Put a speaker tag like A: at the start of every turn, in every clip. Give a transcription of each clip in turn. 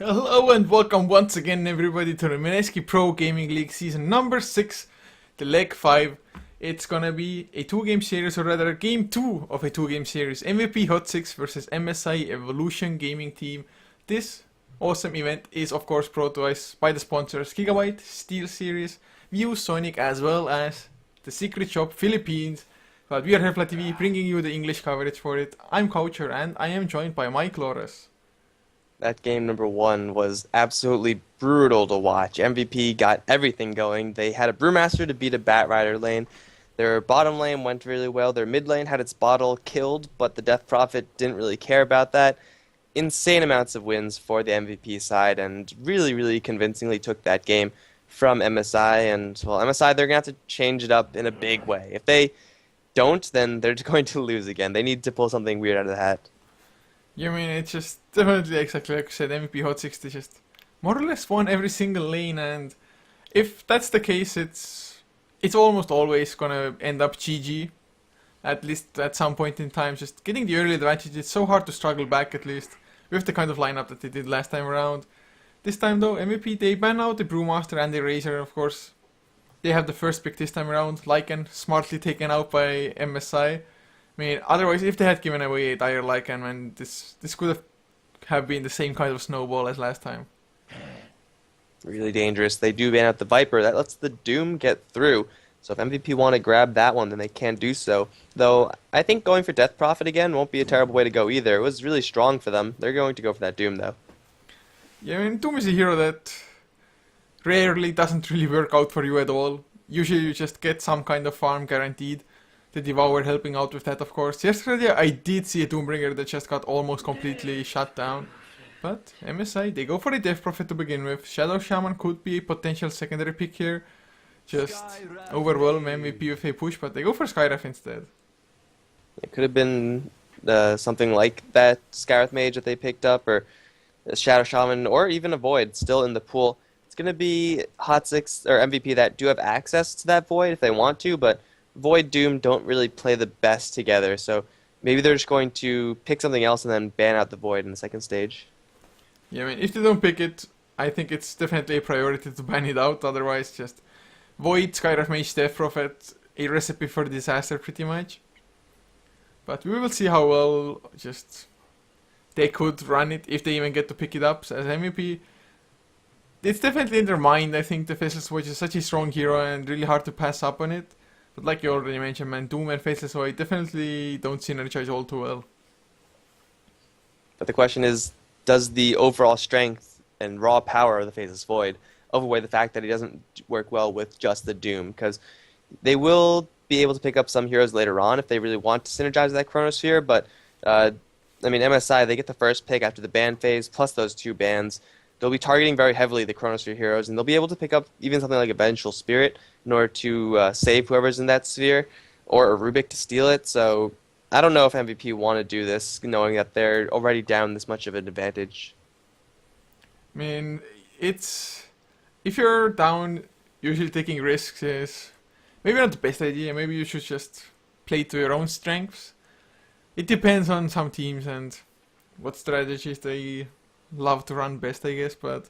A: Hello and welcome once again everybody to the Mineski Pro Gaming League season number 6, the leg 5. It's gonna be a 2-game series, or rather game 2 of a 2-game series. MVP.HOT6 versus MSI Evolution Gaming Team. This awesome event is of course brought to us by the sponsors Gigabyte, Steel Series, View, Sonic, as well as the Secret Shop Philippines. But we are HeflaTV bringing you the English coverage for it. I'm Coucher and I am joined by Mike Loris.
B: That game number 1 was absolutely brutal to watch. MVP got everything going. They had a Brewmaster to beat a Batrider lane. Their bottom lane went really well. Their mid lane had its bottle killed, but the Death Prophet didn't really care about that. Insane amounts of wins for the MVP side, and really convincingly took that game from MSI. And, well, MSI, they're going to have to change it up in a big way. If they don't, then they're going to lose again. They need to pull something weird out of the hat.
A: Yeah, I mean, it's just definitely exactly like you said, MVP.HOT6 they just more or less won every single lane, and if that's the case, it's almost always gonna end up GG, at least at some point in time. Just getting the early advantage, it's so hard to struggle back, at least, with the kind of lineup that they did last time around. This time though, MVP, they ban out the Brewmaster and the Razor, of course. They have the first pick this time around, Lycan, smartly taken out by MSI. I mean, otherwise, if they had given away a dire Lycan, man, this could have been the same kind of snowball as last time.
B: Really dangerous. They do ban out the Viper. That lets the Doom get through. So if MVP want to grab that one, then they can do so. Though, I think going for Death Prophet again won't be a terrible way to go either. It was really strong for them. They're going to go for that Doom, though.
A: Yeah, I mean, Doom is a hero that rarely doesn't really work out for you at all. Usually you just get some kind of farm guaranteed. The Devour helping out with that, of course. Yesterday I did see a Doombringer that just got almost completely shut down. But MSI, they go for a Death Prophet to begin with. Shadow Shaman could be a potential secondary pick here. Just overwhelm MVP with a push, but they go for Skywrath instead.
B: It could have been something like that Skywrath Mage that they picked up, or a Shadow Shaman, or even a Void still in the pool. It's going to be HOT6 or MVP that do have access to that Void if they want to, but Void Doom don't really play the best together, so maybe they're just going to pick something else and then ban out the Void in the second stage.
A: Yeah, I mean, if they don't pick it, I think it's definitely a priority to ban it out, otherwise just Void, Skywrath Mage, Death Prophet, a recipe for disaster pretty much. But we will see how well just they could run it, if they even get to pick it up as MVP. It's definitely in their mind. I think the Faceless Void is such a strong hero and really hard to pass up on it. But like you already mentioned, man, Doom and Faceless Void definitely don't synergize all too well.
B: But the question is, does the overall strength and raw power of the Faceless Void overweigh the fact that he doesn't work well with just the Doom? Because they will be able to pick up some heroes later on if they really want to synergize that Chronosphere, but I mean, MSI, they get the first pick after the ban phase, plus those 2 bans. They'll be targeting very heavily the Chronosphere heroes, and they'll be able to pick up even something like a Vengeful Spirit in order to save whoever's in that sphere, or a Rubik to steal it. So I don't know if MVP want to do this, knowing that they're already down this much of an advantage.
A: I mean, if you're down, usually taking risks is maybe not the best idea. Maybe you should just play to your own strengths. It depends on some teams and what strategies they love to run best, I guess, but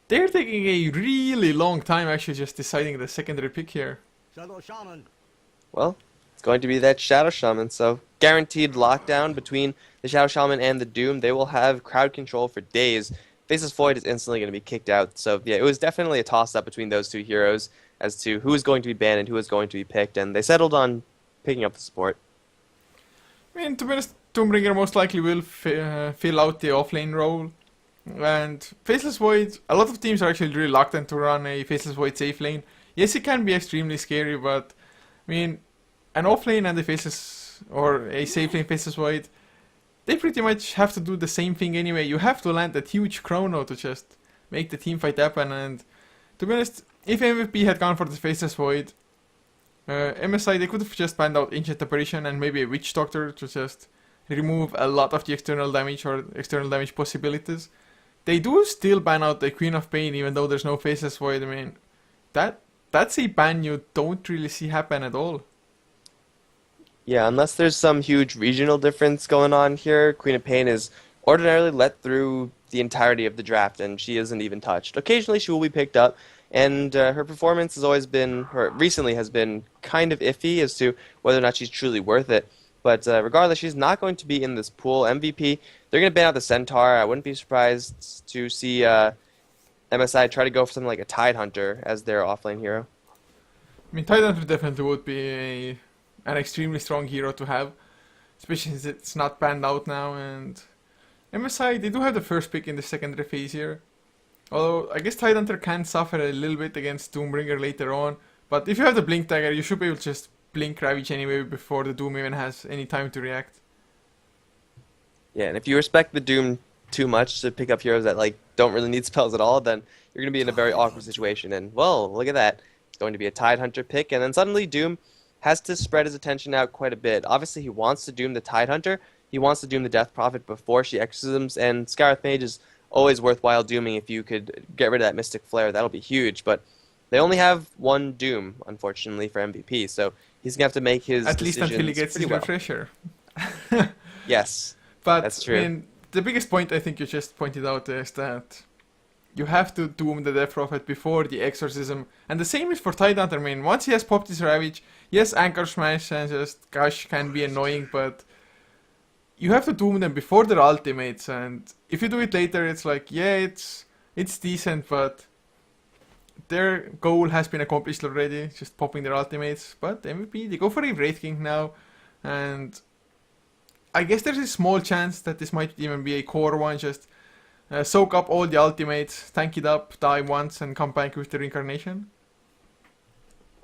A: they're taking a really long time actually just deciding the secondary pick here.
C: Shadow Shaman.
B: Well, it's going to be that Shadow Shaman, so guaranteed lockdown between the Shadow Shaman and the Doom. They will have crowd control for days. Faceless Void is instantly going to be kicked out, so yeah, it was definitely a toss-up between those 2 heroes as to who is going to be banned and who is going to be picked, and they settled on picking up the support.
A: I mean, to be honest, Doombringer most likely will fill out the offlane role. And Faceless Void, a lot of teams are actually really reluctant to run a Faceless Void safe lane. Yes, it can be extremely scary, but I mean, an offlane and a Faceless, or a safe lane Faceless Void, they pretty much have to do the same thing anyway. You have to land that huge chrono to just make the team fight happen. And to be honest, if MVP had gone for the Faceless Void, MSI, they could have just banned out Ancient Apparition and maybe a Witch Doctor to just remove a lot of the external damage or external damage possibilities. They do still ban out the Queen of Pain even though there's no Faceless Void. I mean, that's a ban you don't really see happen at all.
B: Yeah, unless there's some huge regional difference going on here, Queen of Pain is ordinarily let through the entirety of the draft, and she isn't even touched. Occasionally, she will be picked up, and her performance has always been, or recently has been, kind of iffy as to whether or not she's truly worth it. But regardless, she's not going to be in this pool. MVP, they're going to ban out the Centaur. I wouldn't be surprised to see MSI try to go for something like a Tidehunter as their offlane hero.
A: I mean, Tidehunter definitely would be an extremely strong hero to have, especially since it's not banned out now. And MSI, they do have the first pick in the secondary phase here. Although, I guess Tidehunter can suffer a little bit against Doombringer later on. But if you have the Blink Dagger, you should be able to just blink Ravage anyway before the Doom even has any time to react.
B: Yeah, and if you respect the Doom too much to pick up heroes that like don't really need spells at all, then you're going to be in a very awkward situation. And, well, look at that. It's going to be a Tidehunter pick, and then suddenly Doom has to spread his attention out quite a bit. Obviously, he wants to Doom the Tidehunter. He wants to Doom the Death Prophet before she exorcisms, and Scarith Mage is always worthwhile dooming if you could get rid of that Mystic Flare. That'll be huge, but they only have one Doom, unfortunately, for MVP, so he's going to have to make his
A: At least until he gets his
B: well.
A: refresher.
B: Yes,
A: But
B: that's true.
A: I mean, the biggest point I think you just pointed out is that you have to Doom the Death Prophet before the Exorcism. And the same is for Tidehunter. I mean, once he has popped his Ravage, yes, Anchor Smash and just Gush can be annoying, but you have to Doom them before their ultimates. And if you do it later, it's like, yeah, it's decent, but their goal has been accomplished already, just popping their ultimates. But MVP, they go for a Wraith King now, and I guess there's a small chance that this might even be a core one, just soak up all the ultimates, tank it up, die once, and come back with the reincarnation.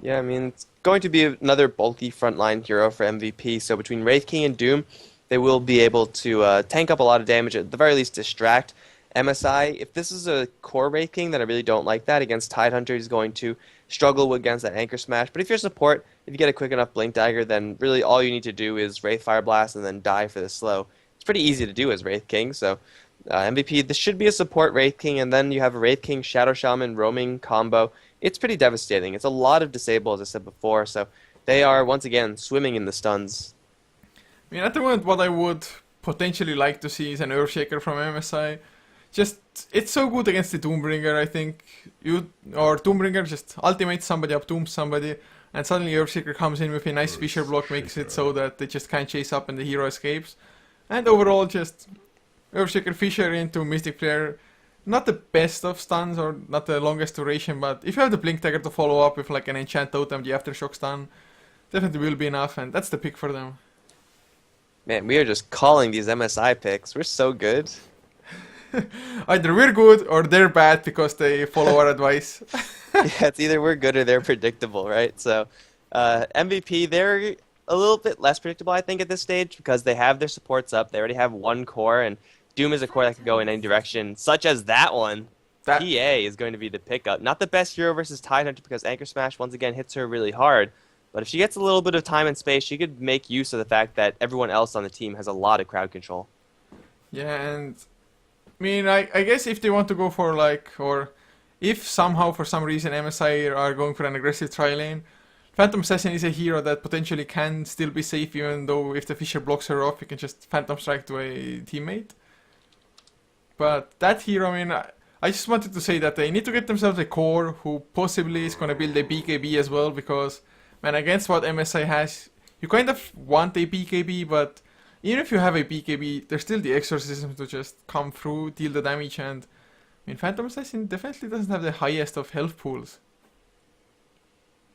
B: Yeah, I mean, it's going to be another bulky frontline hero for MVP, so between Wraith King and Doom, they will be able to tank up a lot of damage, at the very least distract MSI. If this is a core Wraith King, then I really don't like that. Against Tidehunter, he's going to struggle against that Anchor Smash. But if you're support, if you get a quick enough Blink Dagger, then really all you need to do is Wraith Fire Blast and then die for the slow. It's pretty easy to do as Wraith King, so MVP, this should be a support Wraith King, and then you have a Wraith King, Shadow Shaman, roaming combo. It's pretty devastating. It's a lot of disable, as I said before, so they are, once again, swimming in the stuns.
A: I mean, at the moment, what I would potentially like to see is an Earthshaker from MSI. Just, it's so good against the Doombringer, I think. Doombringer just ultimates somebody up, dooms somebody, and suddenly Earthshaker comes in with a nice Fisher block, makes it so that they just can't chase up and the hero escapes. And overall, just Earthshaker Fisher into Mystic Flare. Not the best of stuns, or not the longest duration, but if you have the Blink Dagger to follow up with like an Enchant Totem, the Aftershock stun, definitely will be enough, and that's the pick for them.
B: Man, we are just calling these MSI picks. We're so good.
A: Either we're good or they're bad because they follow our advice.
B: Yeah, it's either we're good or they're predictable, right? So MVP, they're a little bit less predictable, I think, at this stage because they have their supports up. They already have one core, and Doom is a core that can go in any direction, such as that one. PA is going to be the pickup. Not the best hero versus Tidehunter because Anchor Smash, once again, hits her really hard. But if she gets a little bit of time and space, she could make use of the fact that everyone else on the team has a lot of crowd control.
A: Yeah, and I mean, I guess if they want to go for or if somehow for some reason MSI are going for an aggressive tri-lane, Phantom Assassin is a hero that potentially can still be safe, even though if the Fisher blocks her off, you can just Phantom Strike to a teammate. But that hero, I mean, I just wanted to say that they need to get themselves a core who possibly is going to build a BKB as well, because, man, against what MSI has, you kind of want a BKB, but even if you have a BKB, there's still the Exorcism to just come through, deal the damage, and I mean, Phantom Assassin definitely doesn't have the highest of health pools.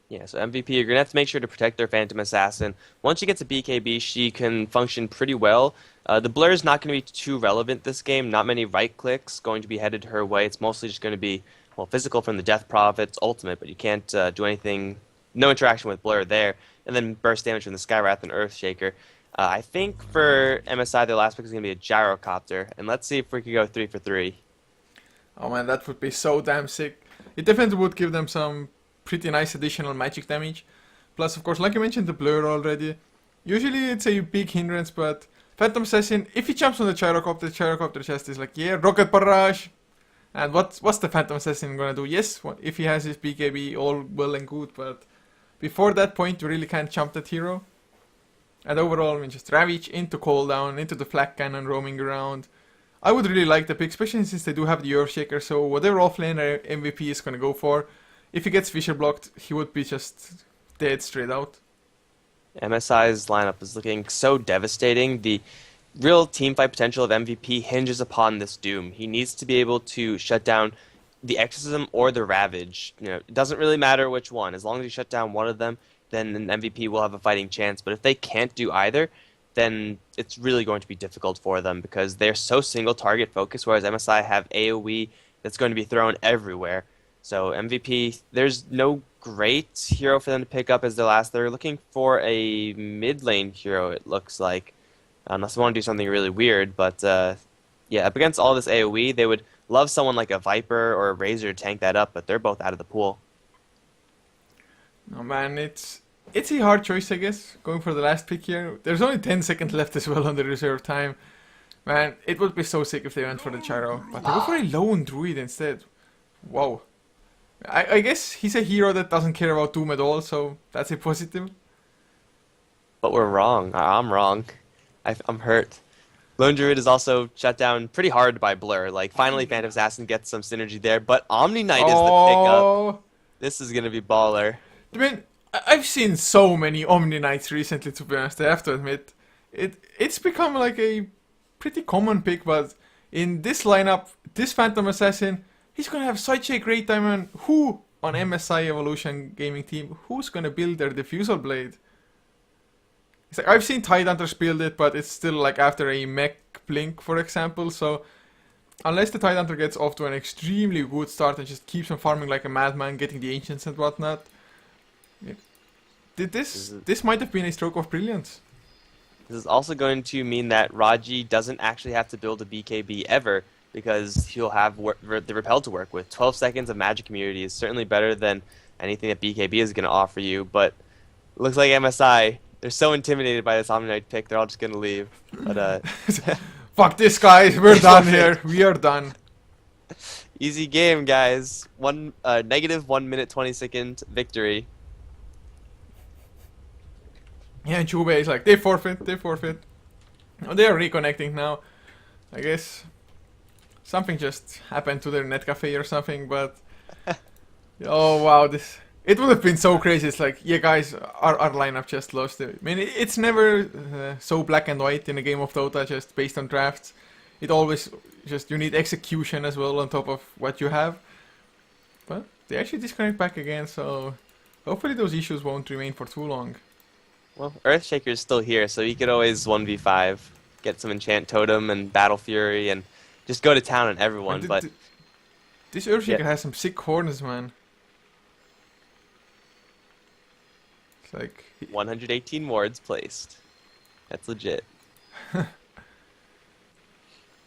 B: Yeah, so MVP, you're going to have to make sure to protect their Phantom Assassin. Once she gets a BKB, she can function pretty well. The blur is not going to be too relevant this game. Not many right clicks going to be headed her way. It's mostly just going to be, well, physical from the Death Prophet's ultimate, but you can't do anything, no interaction with blur there. And then burst damage from the Skywrath and Earthshaker. I think for MSI, their last pick is going to be a Gyrocopter. And let's see if we can go 3 for 3.
A: Oh man, that would be so damn sick. It definitely would give them some pretty nice additional magic damage. Plus, of course, like you mentioned, the blur already. Usually it's a big hindrance, but Phantom Assassin, if he jumps on the Gyrocopter just is like, yeah, Rocket Barrage. And what's the Phantom Assassin gonna do? Yes, if he has his BKB, all well and good, but before that point, you really can't jump that hero. And overall, I mean, just Ravage into cooldown, into the Flak Cannon roaming around. I would really like the pick, especially since they do have the Earthshaker, so whatever offlaner MVP is gonna go for, if he gets Fisher blocked, he would be just dead straight out.
B: MSI's lineup is looking so devastating. The real teamfight potential of MVP hinges upon this Doom. He needs to be able to shut down the Exorcism or the Ravage. It doesn't really matter which one. As long as you shut down one of them, then an MVP will have a fighting chance. But if they can't do either, then it's really going to be difficult for them because they're so single target focused, whereas MSI have AoE that's going to be thrown everywhere. So MVP, there's no great hero for them to pick up as their last. They're looking for a mid lane hero, it looks like. Unless they want to do something really weird. But yeah, up against all this AoE, they would love someone like a Viper or a Razor to tank that up, but they're both out of the pool.
A: Oh man, it's a hard choice, I guess, going for the last pick here. There's only 10 seconds left as well on the reserve time. Man, it would be so sick if they went for the Gyro. But they go for a lone druid instead. Wow. I guess he's a hero that doesn't care about Doom at all, so that's a positive.
B: But we're wrong. I'm wrong. I'm hurt. Lone Druid is also shut down pretty hard by Blur. Like, finally Phantom Assassin gets some synergy there, but Omni Knight is the pickup. This is going to be baller.
A: I mean, I've seen so many Omni Knights recently, to be honest, I have to admit. It's become like a pretty common pick, but in this lineup, this Phantom Assassin, he's gonna have such a great time. And who on MSI Evolution gaming team, who's gonna build their Diffusal Blade? It's like, I've seen Tidehunters build it, but it's still like after a mech blink, for example, so unless the Tidehunter gets off to an extremely good start and just keeps on farming like a madman, getting the Ancients and whatnot, this might have been a stroke of brilliance.
B: This is also going to mean that Raji doesn't actually have to build a BKB ever, because he'll have the Repel to work with. 12 seconds of magic immunity is certainly better than anything that BKB is going to offer you, but it looks like MSI, they're so intimidated by this Omni Knight pick, they're all just going to leave. But
A: fuck this, guys, we're done here. We are done.
B: Easy game, guys. Negative 1 minute 20-second victory.
A: Yeah, and Chube is like, they forfeit. Oh, they are reconnecting now. I guess something just happened to their netcafe or something, but oh wow, it would have been so crazy. It's like, yeah guys, our lineup just lost it. I mean, it's never so black and white in a game of Dota just based on drafts. It always just, you need execution as well on top of what you have. But they actually disconnect back again, so hopefully those issues won't remain for too long.
B: Well, Earthshaker is still here, so he could always 1v5, get some Enchant Totem and Battle Fury, and just go to town on everyone. But
A: this Earthshaker has some sick corners, man. It's like
B: 118 wards placed. That's legit.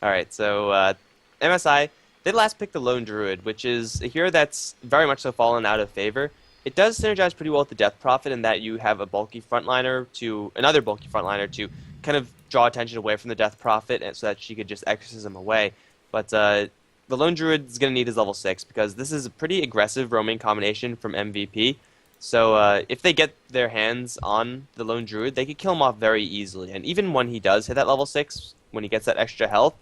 B: Alright, so MSI, they last picked the Lone Druid, which is a hero that's very much so fallen out of favor. It does synergize pretty well with the Death Prophet in that you have a bulky frontliner to another bulky frontliner to kind of draw attention away from the Death Prophet and so that she could just exorcism away. But the Lone Druid is going to need his level 6 because this is a pretty aggressive roaming combination from MVP. So if they get their hands on the Lone Druid, they could kill him off very easily. And even when he does hit that level 6, when he gets that extra health,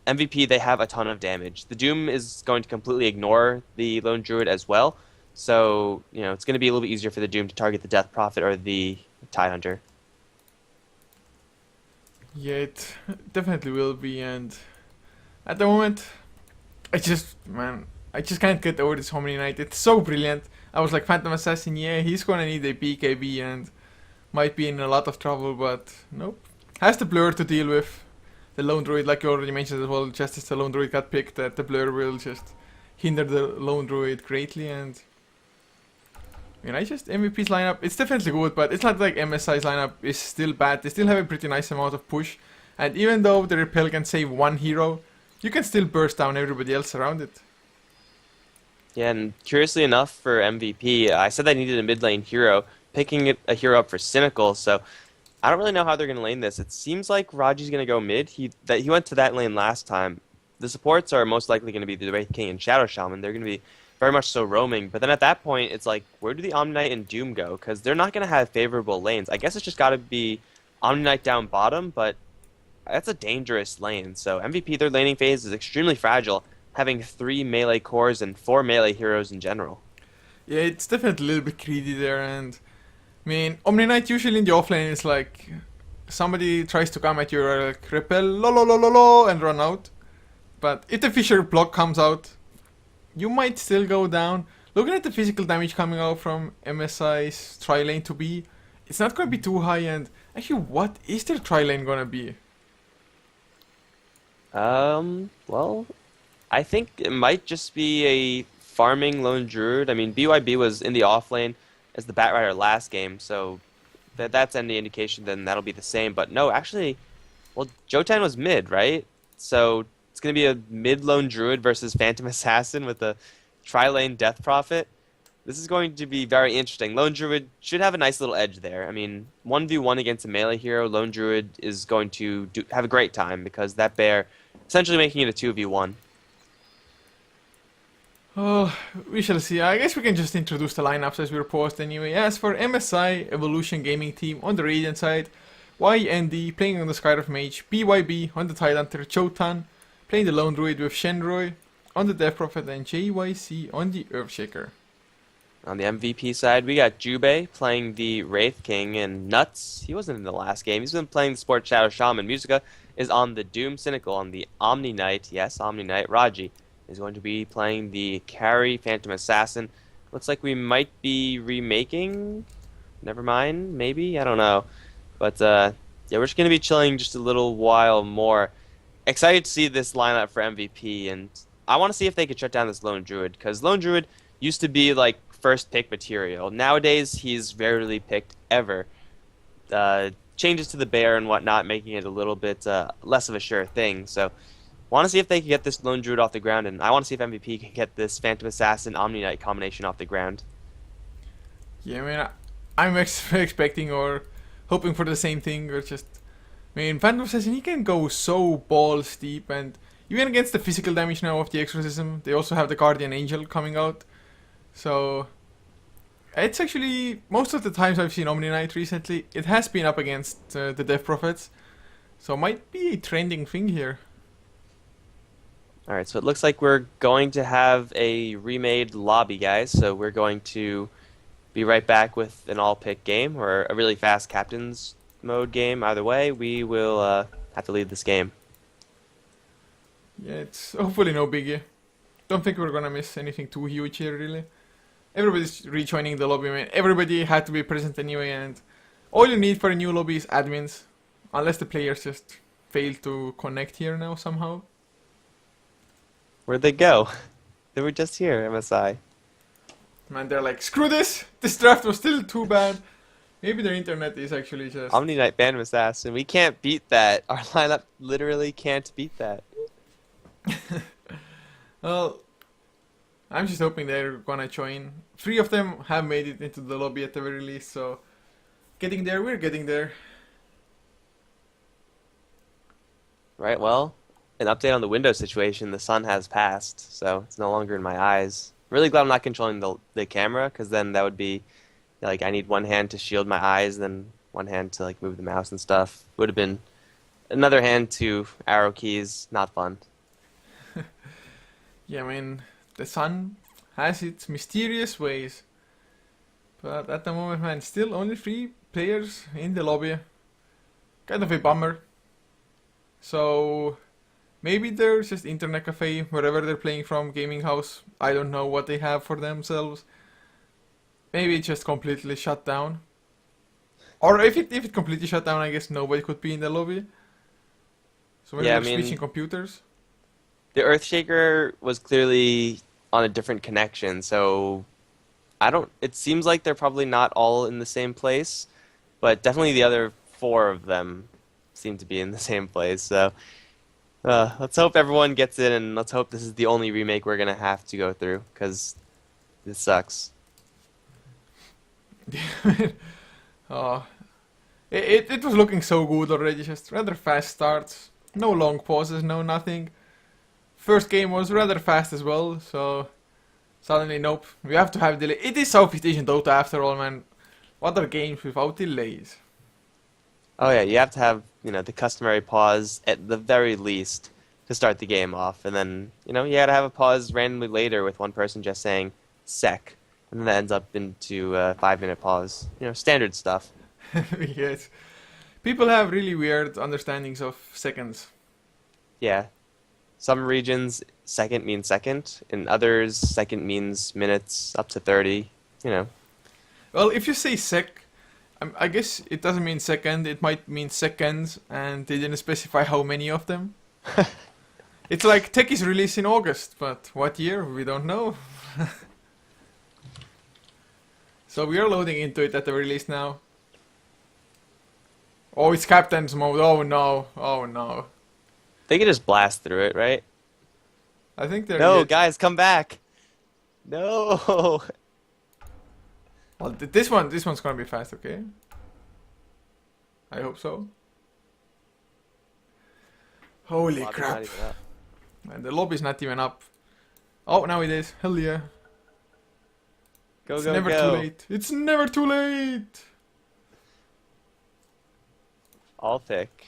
B: MVP, they have a ton of damage. The Doom is going to completely ignore the Lone Druid as well. So, it's going to be a little bit easier for the Doom to target the Death Prophet or the Tidehunter.
A: Yeah, it definitely will be, and at the moment, I just can't get over this Omni Knight. It's so brilliant. I was like, Phantom Assassin, yeah, he's gonna need a BKB and might be in a lot of trouble, but nope. Has the Blur to deal with. The Lone Druid, like you already mentioned as well, just as the Lone Druid got picked, that the Blur will just hinder the Lone Druid greatly, and MVP's lineup, it's definitely good, but it's not like MSI's lineup is still bad. They still have a pretty nice amount of push, and even though the Repel can save one hero, you can still burst down everybody else around it.
B: Yeah, and curiously enough for MVP, I said I needed a mid lane hero, picking a hero up for Cynical, so I don't really know how they're going to lane this. It seems like Raji's going to go mid. He went to that lane last time. The supports are most likely going to be the Wraith King and Shadow Shaman. They're going to be very much so roaming, but then at that point, it's like, where do the Omni Knight and Doom go? Because they're not going to have favorable lanes. I guess it's just got to be Omni Knight down bottom, but that's a dangerous lane. So MVP, their laning phase is extremely fragile, having 3 melee cores and 4 melee heroes in general.
A: Yeah, it's definitely a little bit greedy there, and I mean, Omni Knight usually in the offlane is like somebody tries to come at you, like repel, lo lo lo lo lo, and run out. But if the Fisher block comes out, you might still go down. Looking at the physical damage coming out from MSI's tri lane to B, it's not gonna be too high. And actually, what is their tri lane gonna be?
B: Well, I think it might just be a farming lone druid. I mean, BYB was in the off lane as the Batrider last game, so that's any indication then that'll be the same. But no, actually, well, Jotan was mid, right? So it's gonna be a mid lone druid versus Phantom Assassin with a tri-lane Death Prophet. This is going to be very interesting. Lone Druid should have a nice little edge there. I mean, 1v1 against a melee hero, Lone Druid is going to have a great time because that bear essentially making it a 2v1.
A: Oh, we shall see. I guess we can just introduce the lineups as we're paused anyway. As for MSI Evolution Gaming Team on the Radiant side, YND playing on the Skyrift Mage, BYB on the Tidehunter, Chotan playing the Lone Druid with Shenroy on the Death Prophet, and JYC on the Earthshaker.
B: On the MVP side, we got Jubei playing the Wraith King, and Nuts, he wasn't in the last game. He's been playing the Sport Shadow Shaman. Musica is on the Doom Cynical. On the Omni Knight, yes, Omni Knight, Raji is going to be playing the Carry Phantom Assassin. Looks like we might be remaking. Never mind, maybe? I don't know. But, yeah, we're just going to be chilling just a little while more. Excited to see this lineup for MVP, and I want to see if they could shut down this Lone Druid, because Lone Druid used to be, like, first pick material. Nowadays, he's rarely picked ever. Changes to the bear and whatnot, making it a little bit less of a sure thing. So, want to see if they can get this Lone Druid off the ground, and I want to see if MVP can get this Phantom Assassin Omni Knight combination off the ground.
A: Yeah, I mean, I'm expecting or hoping for the same thing, or just, I mean, Phantom Assassin, he can go so balls deep, and even against the physical damage now of the Exorcism, they also have the Guardian Angel coming out. So, it's actually, most of the times I've seen Omni Knight recently, it has been up against the Death Prophets. So, might be a trending thing here.
B: Alright, so it looks like we're going to have a remade lobby, guys. So we're going to be right back with an all-pick game, or a really fast captain's mode game. Either way, we will have to lead this game.
A: Yeah, it's hopefully no biggie. Don't think we're gonna miss anything too huge here, really. Everybody's rejoining the lobby, man. Everybody had to be present anyway, and all you need for a new lobby is admins. Unless the players just fail to connect here now somehow.
B: Where'd they go? They were just here, MSI.
A: Man, they're like, screw this! This draft was still too bad. Maybe their internet is actually just...
B: Omni Knight Phantom Assassin. We can't beat that. Our lineup literally can't beat that.
A: Well, I'm just hoping they're gonna join. 3 of them have made it into the lobby at the very least, so... Getting there, we're getting there.
B: Right, well, an update on the window situation. The sun has passed, so it's no longer in my eyes. Really glad I'm not controlling the camera, because then that would be, like, I need one hand to shield my eyes, then one hand to, like, move the mouse and stuff. Would have been another hand to arrow keys. Not fun.
A: Yeah, I mean, the sun has its mysterious ways. But at the moment, man, still only 3 players in the lobby. Kind of a bummer. So, maybe there's just internet cafe, wherever they're playing from, gaming house. I don't know what they have for themselves. Maybe it just completely shut down. Or if it completely shut down, I guess nobody could be in the lobby. So maybe
B: Yeah,
A: they're switching computers.
B: The Earthshaker was clearly on a different connection, so it seems like they're probably not all in the same place, but definitely the other 4 of them seem to be in the same place, so let's hope everyone gets in, and let's hope this is the only remake we're gonna have to go through, because this sucks.
A: Oh, it was looking so good already, just rather fast starts, no long pauses, no nothing. First game was rather fast as well, so suddenly nope, we have to have delay. It is Southeast Asian Dota after all, man. What are games without delays?
B: Oh yeah, you have to have, the customary pause at the very least to start the game off, and then, you gotta have a pause randomly later with one person just saying sec, and then that ends up into a 5-minute pause. Standard stuff.
A: Yes. People have really weird understandings of seconds.
B: Yeah. Some regions, second means second. In others, second means minutes up to 30. You know.
A: Well, if you say sec, I guess it doesn't mean second, it might mean seconds, and they didn't specify how many of them. It's like tech is released in August, but what year? We don't know. So we are loading into it at the release now. Oh, it's Captain's mode. Oh no. Oh no.
B: They can just blast through it, right?
A: I think they're...
B: No, guys, come back. No.
A: Well, this one's gonna be fast, okay? I hope so. Holy
B: Lobby's
A: crap.
B: not even up.
A: And the lobby's not even up. Oh, now it is. Hell yeah.
B: Go,
A: It's
B: go,
A: never
B: go.
A: too late. It's never too late.
B: I'll pick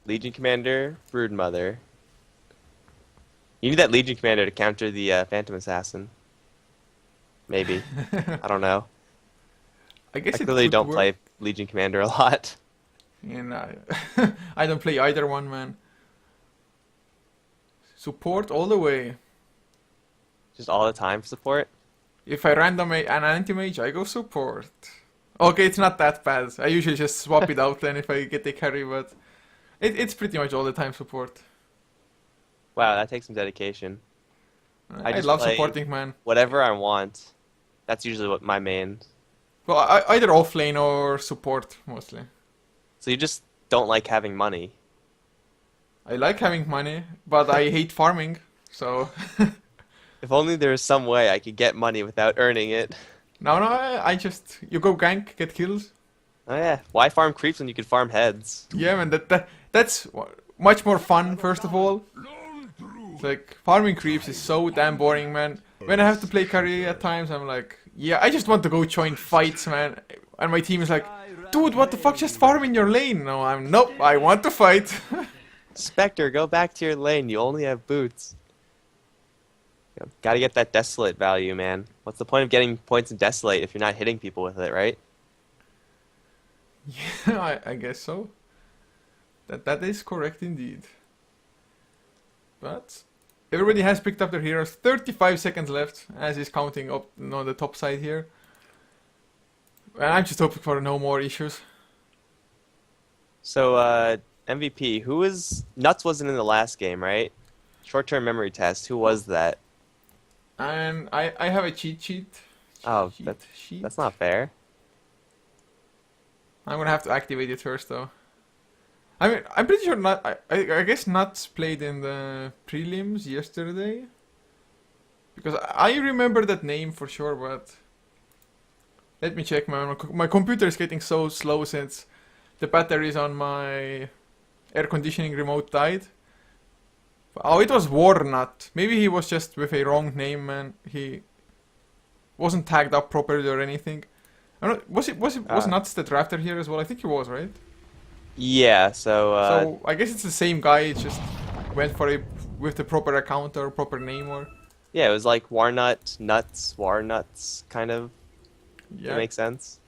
B: Legion Commander, Broodmother. You need that Legion Commander to counter the Phantom Assassin. Maybe. I don't know.
A: I guess
B: I
A: it
B: clearly
A: could
B: don't
A: work.
B: play Legion Commander a lot.
A: And I don't play either one, man. Support all the way.
B: Just all the time support.
A: If I random an anti-mage, I go support. Okay, it's not that bad. I usually just swap it out then if I get a carry, but it's pretty much all the time support.
B: Wow, that takes some dedication.
A: I
B: just
A: love
B: play-
A: supporting, man.
B: Whatever I want. That's usually what my main.
A: Well, either offlane or support, mostly.
B: So you just don't like having money.
A: I like having money, but I hate farming, so...
B: If only there was some way I could get money without earning it.
A: No, I just... You go gank, get kills.
B: Oh yeah, why farm creeps when you could farm heads?
A: Yeah, man, that's much more fun, first of all. It's like, farming creeps is so damn boring, man. When I have to play carry at times, I'm like, yeah, I just want to go join fights, man. And my team is like, dude, what the fuck, just farm in your lane. No, nope, I want to fight.
B: Spectre, go back to your lane, you only have boots. Gotta get that Desolate value, man. What's the point of getting points in Desolate if you're not hitting people with it, right?
A: Yeah, I guess so. That is correct indeed. But everybody has picked up their heroes. 35 seconds left, as is counting up on the top side here. And I'm just hoping for no more issues.
B: So, MVP, who was... Nuts wasn't in the last game, right? Short-term memory test, who was that?
A: And I have a cheat sheet.
B: Oh,
A: Cheat sheet.
B: that's not fair.
A: I'm gonna have to activate it first, though. I mean, I'm pretty sure I guess Nuts played in the prelims yesterday. Because I remember that name for sure, but... Let me check, man. My computer is getting so slow since the batteries on my air conditioning remote died. Oh, it was Warnut. Maybe he was just with a wrong name, man. He wasn't tagged up properly or anything. I don't, was Nuts the drafter here as well? I think he was, right?
B: Yeah, so...
A: So I guess it's the same guy. It just went for a with the proper account or proper name or...
B: Yeah, it was like Warnut, Nuts, Warnuts, kind of. Does
A: Yeah,
B: that make sense?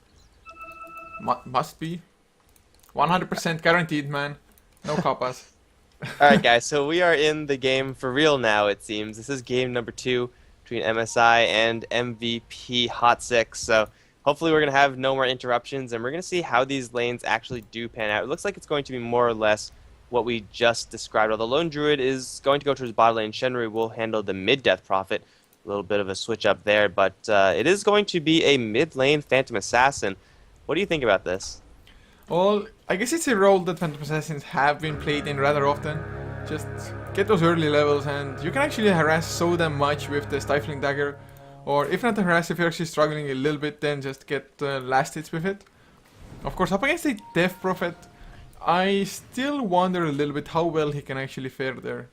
A: must be. 100% guaranteed, man. No coppas.
B: Alright guys, so we are in the game for real now, it seems. This is game number 2 between MSI and MVP.HOT6, so hopefully we're going to have no more interruptions, and we're going to see how these lanes actually do pan out. It looks like it's going to be more or less what we just described. While the Lone Druid is going to go towards bot lane, Shenry will handle the mid-death Prophet. A little bit of a switch up there, but it is going to be a mid-lane Phantom Assassin. What do you think about this?
A: Well, I guess it's a role that Phantom Assassins have been played in rather often. Just get those early levels and you can actually harass so damn much with the Stifling Dagger. Or if not harass, if you're actually struggling a little bit, then just get last hits with it. Of course, up against a Death Prophet, I still wonder a little bit how well he can actually fare there.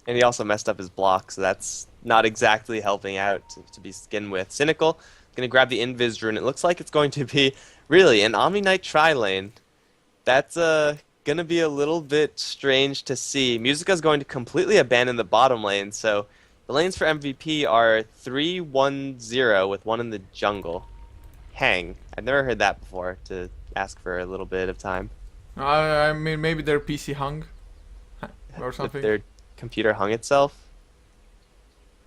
B: And he also messed up his block, so that's not exactly helping out to be skinned with. Cynical, going to grab the Invis rune. It looks like it's going to be Really, an Omni Knight tri-lane. That's gonna be a little bit strange to see. Musica's going to completely abandon the bottom lane, so the lanes for MVP are 3-1-0 with one in the jungle. Hang. I've never heard that before, to ask for a little bit of time.
A: I mean, maybe their PC hung or
B: If
A: something.
B: their computer hung itself.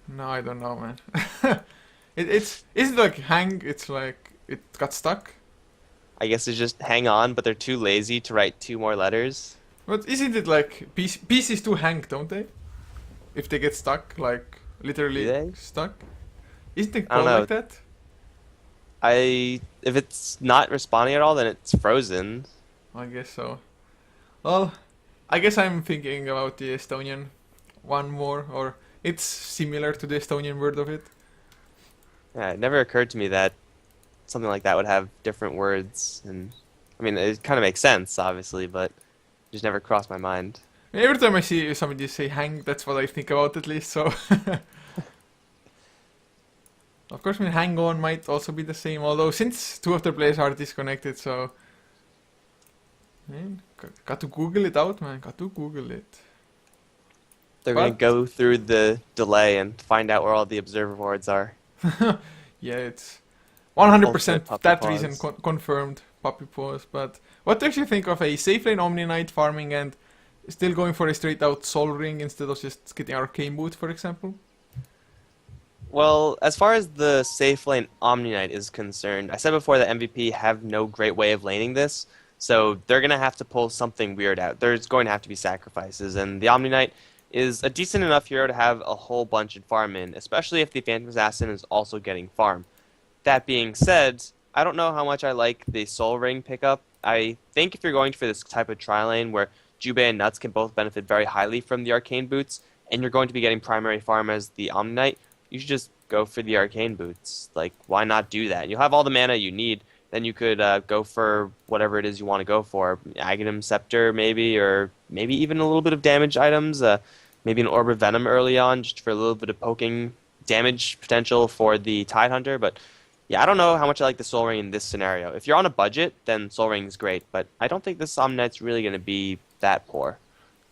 A: No, I don't know, man. It's isn't like hang. It's like it got stuck.
B: I guess it's just hang on, but they're too lazy to write two more letters.
A: But isn't it like PCs do hang, don't they? If they get stuck, like
B: Do
A: literally
B: they?
A: stuck. Isn't it
B: I don't
A: called
B: know.
A: like that?
B: If it's not responding at all, then it's frozen.
A: I guess so. Well, I guess I'm thinking about the Estonian one more, or it's similar to the Estonian word of it.
B: Yeah, it never occurred to me that something like that would have different words, and I mean, it kind of makes sense, obviously, but it just never crossed my mind.
A: Every time I see somebody say hang, that's what I think about at least, so. Of course, I mean, hang on might also be the same, although since two of the players are disconnected, so. Man, got to Google it out, man. Got to Google it.
B: They're gonna
A: But-
B: go through the delay and find out where all the observer boards are.
A: Yeah, it's 100%
B: Ultimate puppy
A: that reason
B: paws.
A: confirmed puppy paws. But what do you actually think of a safe lane Omni Knight farming and still going for a straight out Soul Ring instead of just getting Arcane Boot, for example?
B: Well, as far as the safe lane Omni Knight is concerned, I said before that MVP have no great way of laning this, so they're gonna have to pull something weird out. There's going to have to be sacrifices, and the Omni Knight is a decent enough hero to have a whole bunch in farm in, especially if the Phantom Assassin is also getting farm. That being said, I don't know how much I like the Soul Ring pickup. I think if you're going for this type of tri-lane where Jubei and Nuts can both benefit very highly from the Arcane Boots, and you're going to be getting primary farm as the Omni Knight, you should just go for the Arcane Boots. Like, why not do that? You'll have all the mana you need. Then you could go for whatever it is you want to go for. Aghanim Scepter, maybe, or maybe even a little bit of damage items. Maybe an Orb of Venom early on, just for a little bit of poking damage potential for the Tidehunter. But yeah, I don't know how much I like the Soul Ring in this scenario. If you're on a budget, then Soul Ring is great. But I don't think this Omni Knight's really going to be that poor.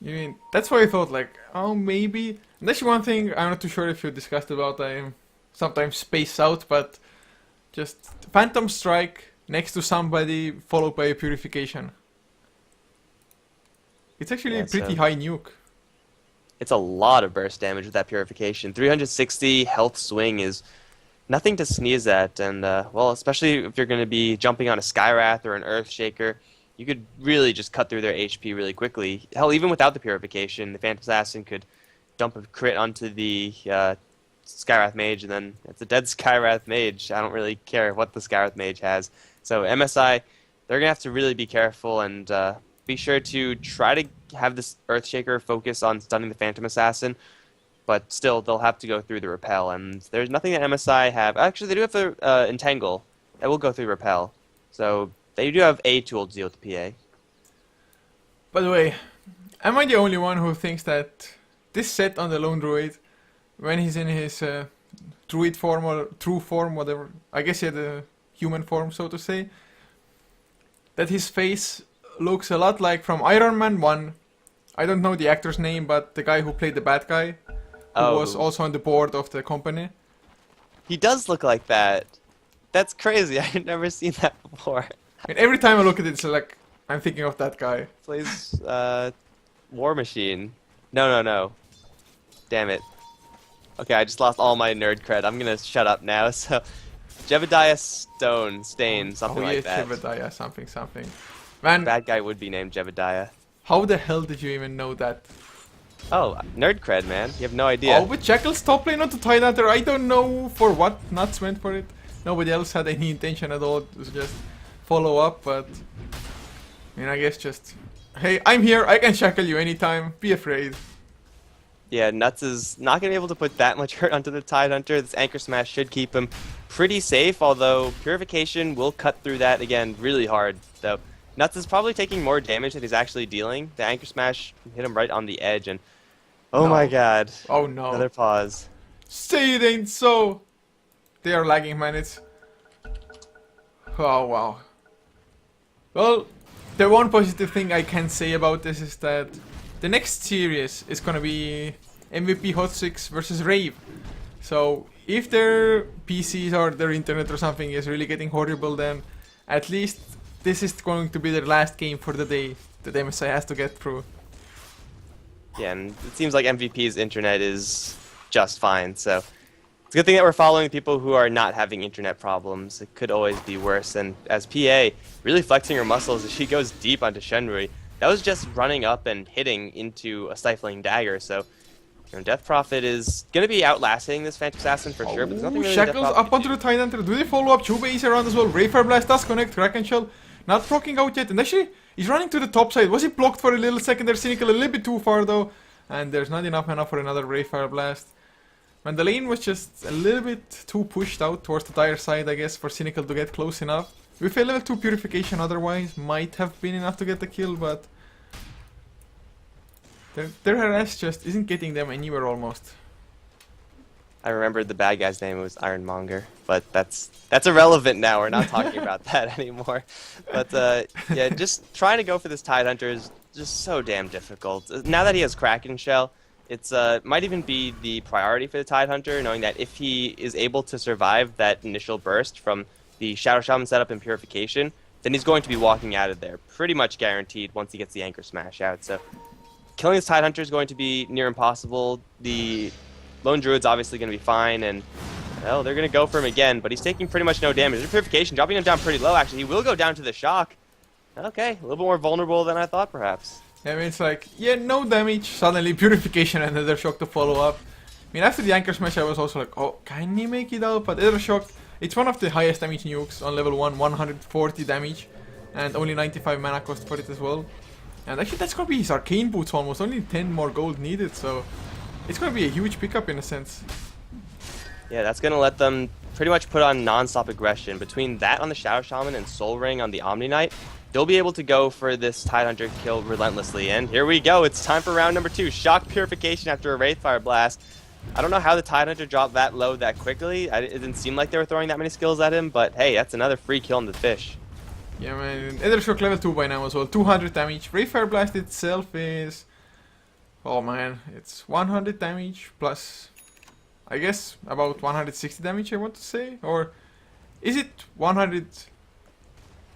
A: You mean, that's why I thought, like, oh, maybe. And actually, one thing I'm not too sure if you discussed about, I sometimes space out, but just Phantom Strike next to somebody followed by a Purification. It's actually
B: Yeah,
A: a pretty
B: so-
A: high nuke.
B: It's a lot of burst damage with that Purification. 360 health swing is nothing to sneeze at, and well, especially if you're going to be jumping on a Skywrath or an Earthshaker, you could really just cut through their HP really quickly. Hell, even without the Purification, the Phantom Assassin could dump a crit onto the Skywrath Mage, and then it's a dead Skywrath Mage. I don't really care what the Skywrath Mage has. So MSI, they're going to have to really be careful and be sure to try to have this Earthshaker focus on stunning the Phantom Assassin, but still, they'll have to go through the Repel, and there's nothing that MSI have. Actually, they do have the Entangle. That will go through Repel. So they do have a tool to deal with the PA.
A: By the way, am I the only one who thinks that this set on the Lone Druid, when he's in his Druid form or true form, whatever, I guess he had a human form, so to say, that his face looks a lot like from Iron Man 1. I don't know the actor's name, but the guy who played the bad guy, who was also on the board of the company.
B: He does look like that. That's crazy. I've never seen that before.
A: And every time I look at it, it's like, I'm thinking of that guy.
B: Plays War Machine. No. Damn it. Okay, I just lost all my nerd cred. I'm gonna shut up now. So, Jebediah Stain, something like that.
A: Jebediah, something. Man,
B: Bad guy would be named Jebediah.
A: how the hell did you even know that?
B: Oh, nerd cred, man. You have no idea.
A: Oh, but Jackal's top lane on the Tidehunter, I don't know for what Nuts went for it. Nobody else had any intention at all. It was just follow up, but I mean, I guess just, hey, I'm here, I can shackle you anytime, be afraid.
B: Yeah, Nuts is not going to be able to put that much hurt onto the Tidehunter. This Anchor Smash should keep him pretty safe, although Purification will cut through that again really hard. So Nuts is probably taking more damage than he's actually dealing. The Anchor Smash hit him right on the edge, and oh
A: No.
B: my god.
A: Oh no.
B: Another pause.
A: Say it ain't so! They are lagging, man, it's... Oh wow. Well, the one positive thing I can say about this is that the next series is gonna be MVP.HOT6 versus Rave. So if their PCs or their internet or something is really getting horrible, then at least this is going to be their last game for the day that MSI has to get through.
B: Yeah, and it seems like MVP's internet is just fine, so it's a good thing that we're following people who are not having internet problems. It could always be worse, and as PA, really flexing her muscles as she goes deep onto Shenrui. That was just running up and hitting into a stifling dagger, so Death Prophet is going to be outlasting this Phantom Assassin for sure, but there's nothing really Death
A: Shackles
B: Prophet
A: up onto the Tidehunter. Do they follow up? Jubei is around as well. Rayfire Blast does connect. Kraken Shell not proccing out yet. And actually, he's running to the top side. Was he blocked for a little second there? Cynical a little bit too far though. And there's not enough mana for another Rayfire Blast. And the lane was just a little bit too pushed out towards the dire side, I guess, for Cynical to get close enough. With a level 2 Purification otherwise, might have been enough to get the kill, but their harass just isn't getting them anywhere almost.
B: I remembered the bad guy's name was Ironmonger, but that's irrelevant now. We're not talking about that anymore. But yeah, just trying to go for this Tidehunter is just so damn difficult. Now that he has Kraken Shell, it's might even be the priority for the Tidehunter, knowing that if he is able to survive that initial burst from the Shadow Shaman setup and Purification, then he's going to be walking out of there, pretty much guaranteed once he gets the Anchor Smash out. So killing this Tidehunter is going to be near impossible. The Lone Druid's obviously going to be fine, and well, they're going to go for him again, but he's taking pretty much no damage. The Purification dropping him down pretty low, actually. He will go down to the Shock. Okay, a little bit more vulnerable than I thought, perhaps.
A: I mean, it's like, yeah, no damage, suddenly Purification and Nether Shock to follow up. I mean, after the Anchor Smash, I was also like, oh, can he make it out? But Nether Shock, it's one of the highest damage nukes on level 1, 140 damage, and only 95 mana cost for it as well. And actually, that's gonna be his Arcane Boots almost, only 10 more gold needed, so it's gonna be a huge pickup in a sense.
B: Yeah, that's gonna let them pretty much put on non-stop aggression. Between that on the Shadow Shaman and Soul Ring on the Omni Knight, they'll be able to go for this Tidehunter kill relentlessly. And here we go, it's time for round number 2. Shock Purification after a Wraithfire Blast. I don't know how the Tidehunter dropped that low that quickly. It didn't seem like they were throwing that many skills at him, but hey, that's another free kill on the fish.
A: Yeah, man, Nether Shock level 2 by now as well, 200 damage. Wraithfire Blast itself is, oh man, it's 100 damage plus, I guess, about 160 damage I want to say, or is it 100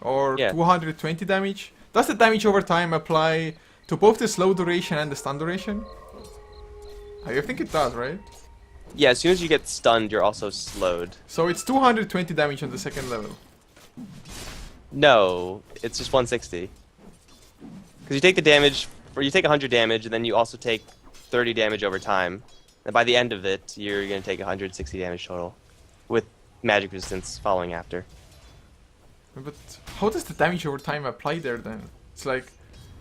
A: or 220 damage? Does the damage over time apply to both the slow duration and the stun duration? I think it does, right?
B: Yeah, as soon as you get stunned, you're also slowed.
A: So it's 220 damage on the second level.
B: No, it's just 160. Because you take the damage, or you take 100 damage, and then you also take 30 damage over time. And by the end of it, you're going to take 160 damage total, with magic resistance following after.
A: But how does the damage over time apply there then? It's like,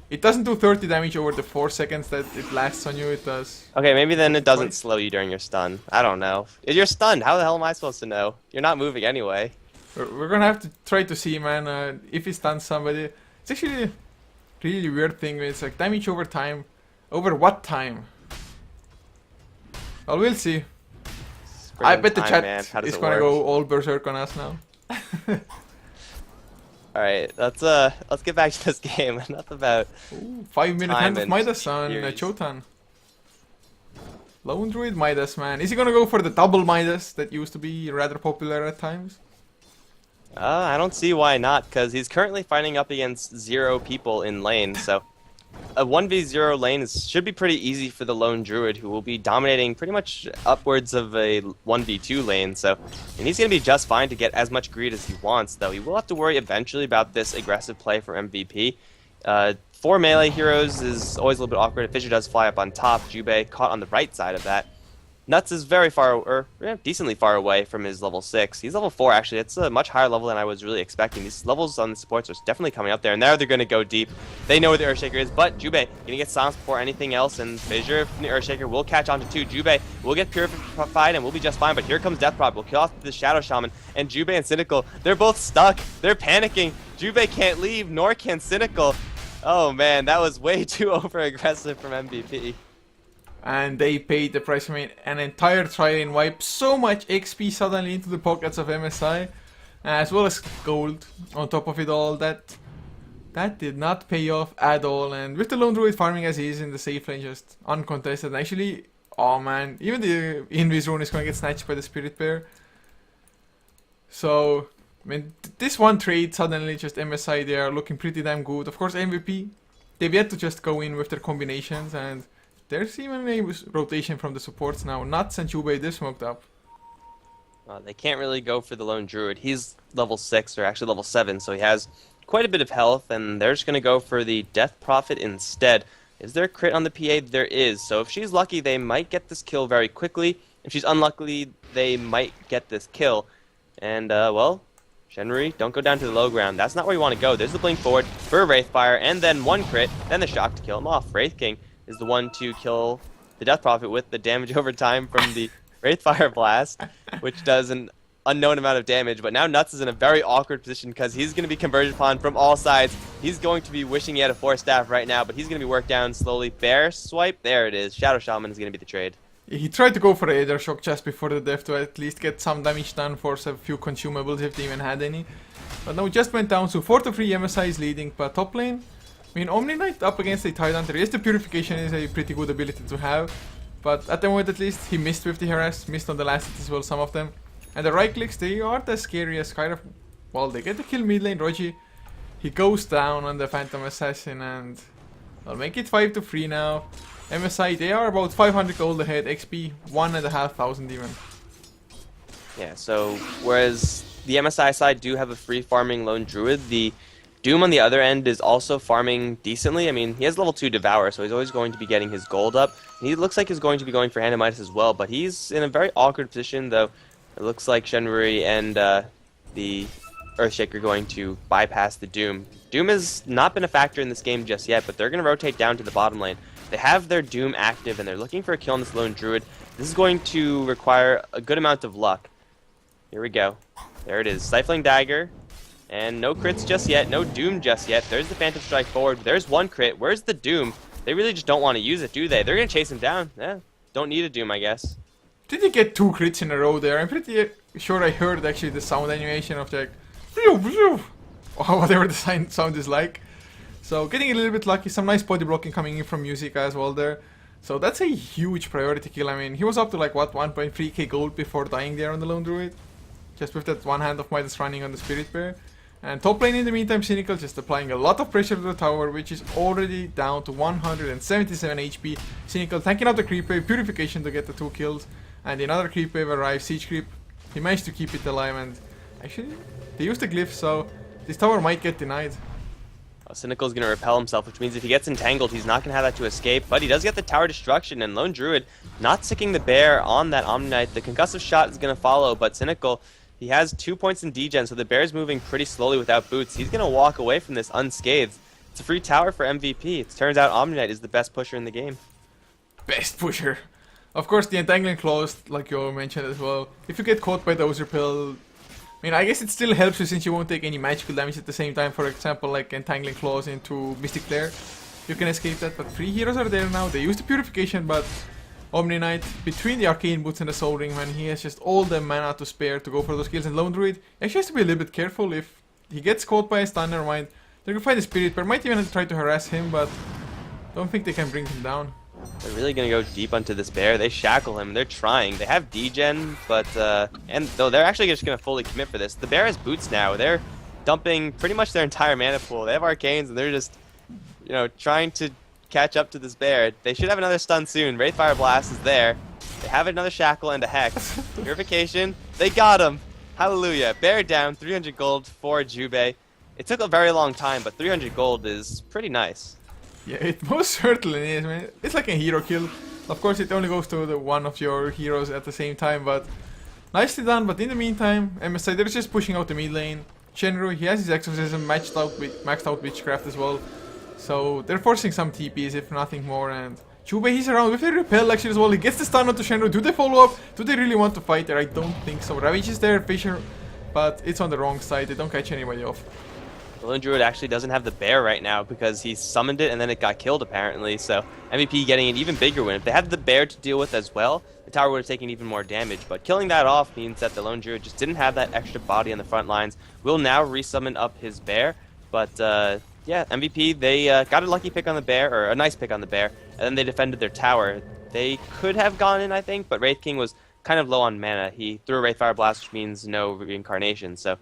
A: it doesn't do 30 damage over the 4 seconds that it lasts on you, it does.
B: Okay, maybe then it doesn't slow you during your stun. I don't know. If you're stunned, how the hell am I supposed to know? You're not moving anyway.
A: We're gonna have to try to see, man, if he stuns somebody. It's actually a really weird thing. It's like damage over time. Over what time? Well, we'll see. I bet the chat is gonna go all berserk on us now.
B: Alright, let's get back to this game. Enough about
A: 5-minute Hand of Midas on Chotan. Lone Druid Midas, man. Is he gonna go for the double Midas that used to be rather popular at times?
B: I don't see why not, because he's currently fighting up against 0 people in lane, so a 1v0 lane should be pretty easy for the Lone Druid, who will be dominating pretty much upwards of a 1v2 lane, and he's going to be just fine to get as much greed as he wants, though he will have to worry eventually about this aggressive play for MVP. 4 melee heroes is always a little bit awkward. Fisher does fly up on top, Jubei caught on the right side of that. Nuts is very far, or decently far away from his level 6. He's level 4, actually. It's a much higher level than I was really expecting. These levels on the supports are definitely coming up there, and now they're going to go deep. They know where the Earthshaker is, but Jubei going to get silenced before anything else, and Fissure from the Earthshaker will catch on to 2. Jubei will get purified, and will be just fine, but here comes Death Prod. Will kill off the Shadow Shaman, and Jubei and Cynical, they're both stuck. They're panicking. Jubei can't leave, nor can Cynical. Oh, man, that was way too over-aggressive from MVP.
A: And they paid the price. I mean, an entire try-in wipe, so much XP suddenly into the pockets of MSI, as well as gold on top of it all. That That did not pay off at all, and with the Lone Druid farming as he is in the safe lane, just uncontested. And actually, oh man, even the Invis rune is going to get snatched by the Spirit Bear. So, I mean, this one trade suddenly just MSI, they are looking pretty damn good. Of course, MVP, they've yet to just go in with their combinations, and there's even a rotation from the supports now. Nuts and Jubei, they're smoked up.
B: They can't really go for the Lone Druid. He's level 6, or actually level 7, so he has quite a bit of health, and they're just going to go for the Death Prophet instead. Is there a crit on the PA? There is. So if she's lucky, they might get this kill very quickly. If she's unlucky, they might get this kill. And, well, Shenry, don't go down to the low ground. That's not where you want to go. There's the blink forward for a Wraithfire, and then one crit, then the shock to kill him off. Wraith King is the one to kill the Death Prophet with the damage over time from the Wraithfire Blast, which does an unknown amount of damage. But now Nuts is in a very awkward position because he's going to be converged upon from all sides. He's going to be wishing he had a Force Staff right now, but he's going to be worked down slowly. Bear Swipe, there it is. Shadow Shaman is going to be the trade.
A: He tried to go for a Aether Shock just before the death to at least get some damage done, force a few consumables if they even had any. But now it just went down, so 4-3 MSI is leading, but top lane, I mean, Omni Knight up against a Tidehunter. Yes, the Purification is a pretty good ability to have, but at the moment at least, he missed with the harass, missed on the last hit as well, some of them. And the right clicks, they aren't as scary as kind of, well, they get to kill mid lane. Roji, he goes down on the Phantom Assassin, and I'll make it 5-3 now. MSI, they are about 500 gold ahead, XP 1,500 even.
B: Yeah, so whereas the MSI side do have a free farming Lone Druid, the Doom on the other end is also farming decently. I mean, he has level 2 Devour, so he's always going to be getting his gold up. And he looks like he's going to be going for Hand of Midas as well, but he's in a very awkward position, though. It looks like Shenri and the Earthshaker are going to bypass the Doom. Doom has not been a factor in this game just yet, but they're going to rotate down to the bottom lane. They have their Doom active, and they're looking for a kill on this Lone Druid. This is going to require a good amount of luck. Here we go. There it is. Stifling Dagger. And no crits just yet. No Doom just yet. There's the Phantom Strike forward. There's one crit. Where's the Doom? They really just don't want to use it, do they? They're going to chase him down. Yeah, don't need a Doom, I guess.
A: Did he get 2 crits in a row there? I'm pretty sure I heard actually the sound animation of the or whatever the sound is like. So getting a little bit lucky, some nice body blocking coming in from Musica as well there. So that's a huge priority kill. I mean, he was up to like what, 1.3k gold before dying there on the Lone Druid. Just with that one hand of Midas running on the Spirit Bear. And top lane in the meantime, Cynical just applying a lot of pressure to the tower, which is already down to 177 HP. Cynical tanking out the creep wave, Purification to get the 2 kills. And another creep wave arrives, Siege Creep. He managed to keep it alive, and actually, they used the glyph, so this tower might get denied.
B: Cynical is going to repel himself, which means if he gets entangled, he's not going to have that to escape. But he does get the tower destruction, and Lone Druid not sicking the bear on that Omni Knight. The concussive shot is going to follow, but Cynical, he has 2 points in degen, so the bear's moving pretty slowly without boots. He's going to walk away from this unscathed. It's a free tower for MVP. It turns out Omni Knight is the best pusher in the game.
A: Best pusher. Of course, the Entangling Claws, like you mentioned as well. If you get caught by the Ozer Pill, I mean, I guess it still helps you since you won't take any magical damage at the same time. For example, like Entangling Claws into Mystic Flare. You can escape that, but 3 heroes are there now. They use the Purification, but Omni Knight, between the Arcane Boots and the Soul Ring, man, he has just all the mana to spare to go for those kills. And Lone Druid actually has to be a little bit careful. If he gets caught by a stun, never mind. They're gonna find the Spirit Bear. Might even try to harass him, but don't think they can bring him down.
B: They're really going to go deep onto this bear. They shackle him. They're trying. They have degen, but and though they're actually just going to fully commit for this. The bear has boots now. They're dumping pretty much their entire mana pool. They have arcanes, and they're just, you know, trying to catch up to this bear. They should have another stun soon. Wraithfire Blast is there. They have another shackle and a hex. Purification. They got him. Hallelujah. Bear down. 300 gold for Jubei. It took a very long time, but 300 gold is pretty nice.
A: Yeah, it most certainly is, man. It's like a hero kill. Of course, it only goes to the one of your heroes at the same time, but nicely done. But in the meantime, MSI, they're just pushing out the mid lane. Shenru, he has his Exorcism maxed out Witchcraft as well. So they're forcing some TPs, if nothing more. And Jubei, he's around with a repel actually as well. He gets the stun onto Shenru. Do they follow up? Do they really want to fight there? I don't think so. Ravage is there, Fisher, but it's on the wrong side. They don't catch anybody off.
B: The Lone Druid actually doesn't have the bear right now because he summoned it and then it got killed apparently. So MVP getting an even bigger win. If they had the bear to deal with as well, the tower would have taken even more damage. But killing that off means that the Lone Druid just didn't have that extra body on the front lines. Will now resummon up his bear, but Yeah, MVP, they got a lucky pick on the bear, or a nice pick on the bear, and then they defended their tower. They could have gone in, I think, but Wraith King was kind of low on mana. He threw a Wraithfire Blast, which means no reincarnation, so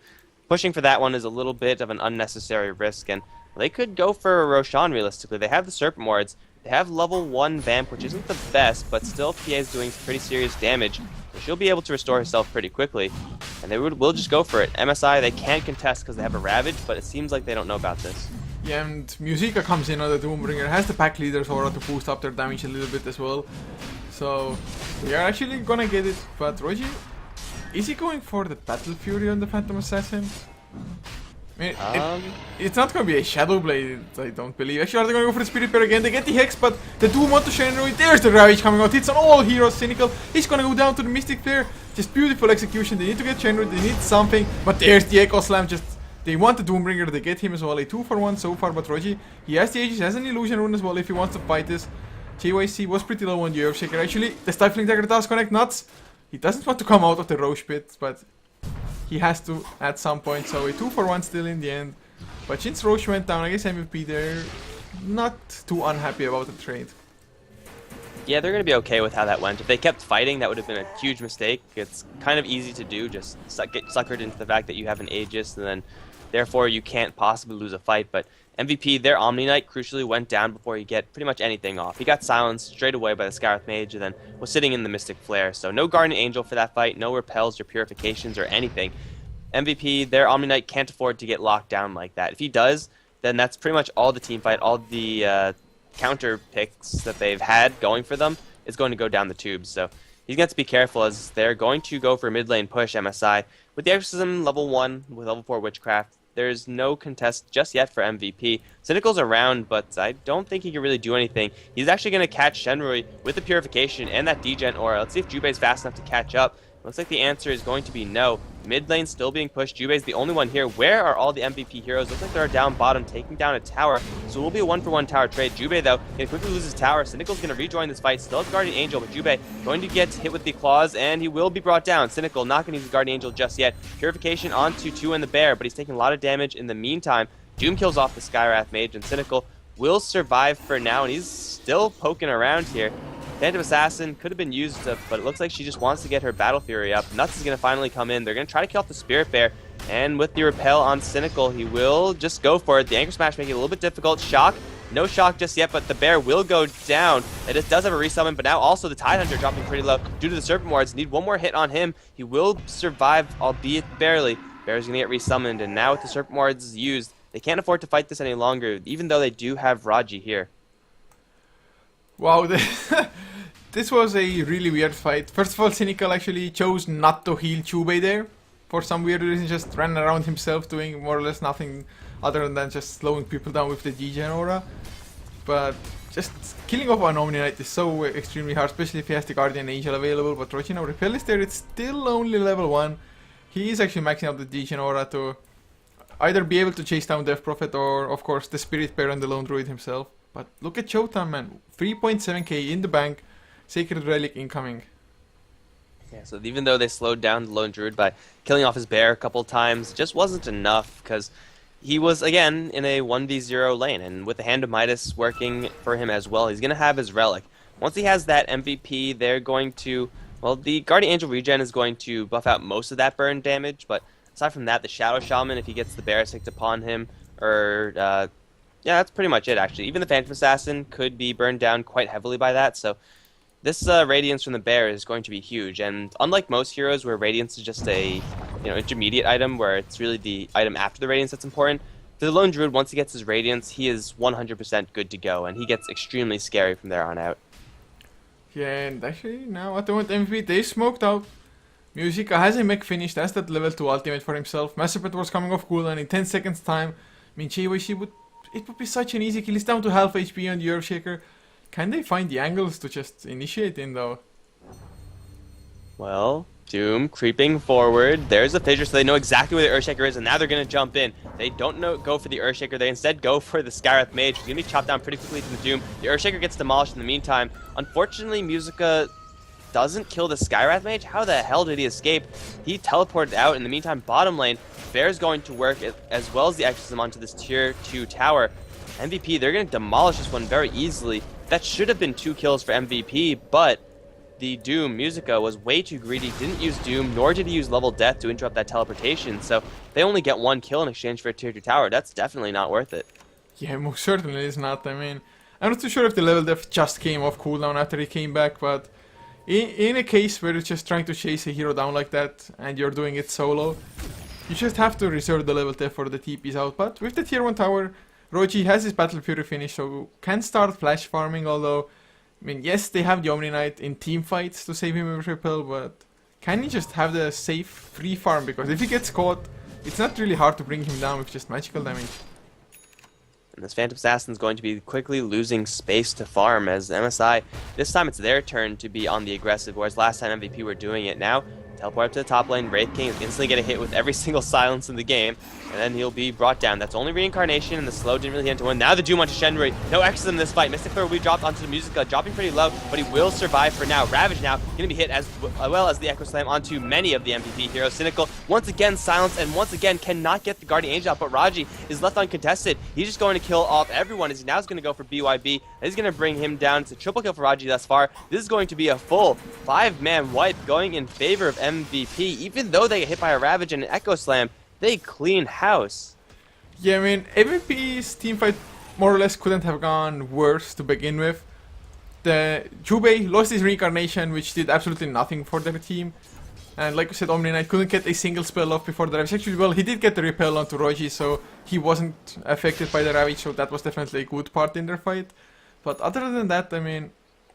B: pushing for that one is a little bit of an unnecessary risk, and they could go for a Roshan realistically. They have the Serpent Wards, they have level 1 Vamp, which isn't the best, but still PA is doing pretty serious damage. She'll be able to restore herself pretty quickly, and they will just go for it. MSI, they can't contest because they have a Ravage, but it seems like they don't know about this.
A: Yeah, and Musica comes in on the Doombringer, has the pack leader's aura to boost up their damage a little bit as well. So, we are actually gonna get it, but Roger, is he going for the Battle Fury on the Phantom Assassin? I mean, it's not gonna be a Shadow Blade, I don't believe. Actually, are they gonna go for the Spirit Bear again? They get the Hex, but the Doom onto Shenrui. There's the Ravage coming out. Hits on all heroes. Cynical. He's gonna go down to the Mystic Flare. Just beautiful execution. They need to get Shenrui. They need something. But there's the Echo Slam. Just they want the Doombringer. They get him as well. A 2-for-1 so far. But Roji, he has the Aegis, has an Illusion Rune as well if he wants to fight this. JYC was pretty low on the Earthshaker. Actually, the Stifling Dagger does connect nuts. He doesn't want to come out of the Roche Pit, but he has to at some point. So a 2-for-1 still in the end. But since Roche went down, I guess MVP they're not too unhappy about the trade.
B: Yeah, they're going to be okay with how that went. If they kept fighting, that would have been a huge mistake. It's kind of easy to do, just get suckered into the fact that you have an Aegis, and then therefore you can't possibly lose a fight. But MVP, their Omni Knight, crucially went down before he get pretty much anything off. He got silenced straight away by the Scarith Mage, and then was sitting in the Mystic Flare. So no Guardian Angel for that fight, no repels or purifications or anything. MVP, their Omni Knight can't afford to get locked down like that. If he does, then that's pretty much all the team fight, all the counter picks that they've had going for them is going to go down the tubes. So he's going to be careful as they're going to go for a mid lane push MSI. With the Exorcism level 1, with level 4 Witchcraft, there's no contest just yet for MVP. Cynical's around, but I don't think he can really do anything. He's actually going to catch Shenrui with the Purification and that Degen Aura. Let's see if Jubei's fast enough to catch up. Looks like the answer is going to be no. Mid lane still being pushed. Jubei's the only one here. Where are all the MVP heroes? Looks like they're down bottom, taking down a tower. So it will be a 1-for-1 tower trade. Jubei, though, can quickly lose his tower. Cynical's going to rejoin this fight. Still has Guardian Angel, but Jubei going to get hit with the claws, and he will be brought down. Cynical not going to use his Guardian Angel just yet. Purification onto 2 and the Bear, but he's taking a lot of damage in the meantime. Doom kills off the Skywrath Mage, and Cynical will survive for now, and he's still poking around here. Phantom Assassin could have been used, but it looks like she just wants to get her Battle Fury up. Nuts is going to finally come in. They're going to try to kill off the Spirit Bear, and with the Repel on Cynical, he will just go for it. The Anchor Smash making it a little bit difficult. Shock, no shock just yet, but the Bear will go down. It does have a resummon, but now also the Tidehunter dropping pretty low due to the Serpent Wards. Need one more hit on him. He will survive, albeit barely. Bear's going to get resummoned, and now with the Serpent Wards used, they can't afford to fight this any longer, even though they do have Raji here.
A: Wow, this was a really weird fight. First of all, Cynical actually chose not to heal Jubei there. For some weird reason, just ran around himself doing more or less nothing other than just slowing people down with the Degen Aura. But just killing off an Omni Knight is so extremely hard, especially if he has the Guardian Angel available. But right now, Repel is there, it's still only level 1. He is actually maxing out the Degen Aura to either be able to chase down Death Prophet or, of course, the Spirit Bear and the Lone Druid himself. But look at Showtime, man. 3.7k in the bank. Sacred Relic incoming.
B: Yeah, so even though they slowed down the Lone Druid by killing off his bear a couple times, it just wasn't enough because he was, again, in a 1v0 lane. And with the Hand of Midas working for him as well, he's going to have his Relic. Once he has that MVP, they're going to... Well, the Guardian Angel regen is going to buff out most of that burn damage, but aside from that, the Shadow Shaman, if he gets the bear sicked upon him, or... yeah, that's pretty much it, actually. Even the Phantom Assassin could be burned down quite heavily by that, so... This Radiance from the Bear is going to be huge, and unlike most heroes where Radiance is just a intermediate item where it's really the item after the Radiance that's important, for the Lone Druid, once he gets his Radiance, he is 100% good to go, and he gets extremely scary from there on out.
A: Yeah, and actually now at the moment MVP, they smoked out. Musica has a mech finished, has that level 2 ultimate for himself. Massacre was coming off cooldown in 10 seconds time. I mean, it would be such an easy kill. He's down to half HP on the Earthshaker. Can they find the angles to just initiate in though?
B: Well, Doom creeping forward. There's a fissure, so they know exactly where the Earthshaker is, and now they're going to jump in. They don't go for the Earthshaker. They instead go for the Skywrath Mage, who's going to be chopped down pretty quickly from the Doom. The Earthshaker gets demolished in the meantime. Unfortunately, Musica doesn't kill the Skywrath Mage. How the hell did he escape? He teleported out. In the meantime, bottom lane, Fair's going to work as well as the Exorcism onto this tier 2 tower. MVP, they're going to demolish this one very easily. That should have been 2 kills for MVP, but the Doom, Musica, was way too greedy, didn't use Doom, nor did he use Level Death to interrupt that teleportation, so they only get 1 kill in exchange for a tier 2 tower. That's definitely not worth it.
A: Yeah, most certainly is not. I mean, I'm not too sure if the level death just came off cooldown after he came back, but in a case where you're just trying to chase a hero down like that and you're doing it solo, you just have to reserve the level death for the TPs out. But with the tier 1 tower, Roji has his Battle Fury finish, so can start flash farming, although, I mean, yes, they have the Omni Knight in team fights to save him with Repel, but can he just have the safe free farm? Because if he gets caught, it's not really hard to bring him down with just magical damage.
B: And this Phantom Assassin is going to be quickly losing space to farm as MSI, this time it's their turn to be on the aggressive, whereas last time MVP were doing it. Now, teleport up to the top lane, Wraith King is instantly getting hit with every single silence in the game, and then he'll be brought down. That's only Reincarnation, and the slow didn't really hit into one. Now the Doom onto Shenrui. No Exorcism in this fight. Mystic Flare will be dropped onto the Musica, dropping pretty low, but he will survive for now. Ravage now going to be hit as well as the Echo Slam onto many of the MVP heroes. Cynical, once again silenced, and once again cannot get the Guardian Angel out, but Raji is left uncontested. He's just going to kill off everyone as he now is going to go for BYB. And he's going to bring him down. It's a triple kill for Raji thus far. This is going to be a full 5-man wipe going in favor of MVP. Even though they get hit by a Ravage and an Echo Slam, they clean house.
A: Yeah, I mean, MVP's teamfight more or less couldn't have gone worse to begin with. The Jubei lost his Reincarnation, which did absolutely nothing for their team. And like I said, Omni Knight couldn't get a single spell off before the Ravage. Actually, well, he did get the Repel onto Roji, so he wasn't affected by the Ravage, so that was definitely a good part in their fight. But other than that, I mean,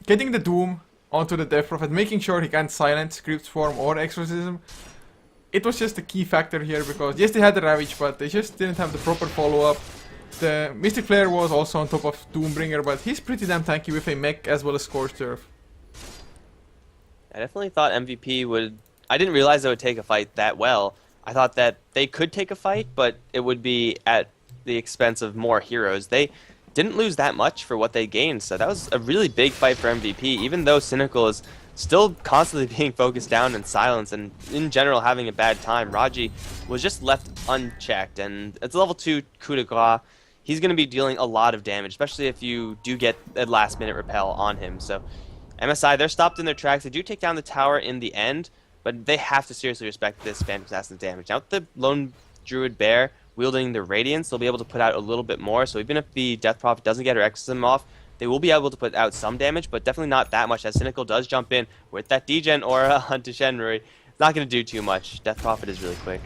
A: getting the Doom onto the Death Prophet, making sure he can't silence Crypt Swarm or Exorcism, it was just a key factor here, because yes, they had the Ravage, but they just didn't have the proper follow-up. The Mystic Flare was also on top of Doombringer, but he's pretty damn tanky with a mech as well as Scorched Earth.
B: I definitely thought MVP would... I didn't realize they would take a fight that well. I thought that they could take a fight, but it would be at the expense of more heroes. They didn't lose that much for what they gained, so that was a really big fight for MVP, even though Cynical is still constantly being focused down and silenced and in general having a bad time. Raji was just left unchecked, and it's a level 2 coup de grace. He's going to be dealing a lot of damage, especially if you do get a last minute repel on him. So MSI, they're stopped in their tracks. They do take down the tower in the end, but they have to seriously respect this Phantom Assassin's damage. Now with the Lone Druid Bear wielding the Radiance, they'll be able to put out a little bit more, so even if the Death Prophet doesn't get her Exorcism off, they will be able to put out some damage, but definitely not that much, as Cynical does jump in with that degen aura onto Shenrui. It's not going to do too much. Death Prophet is really quick.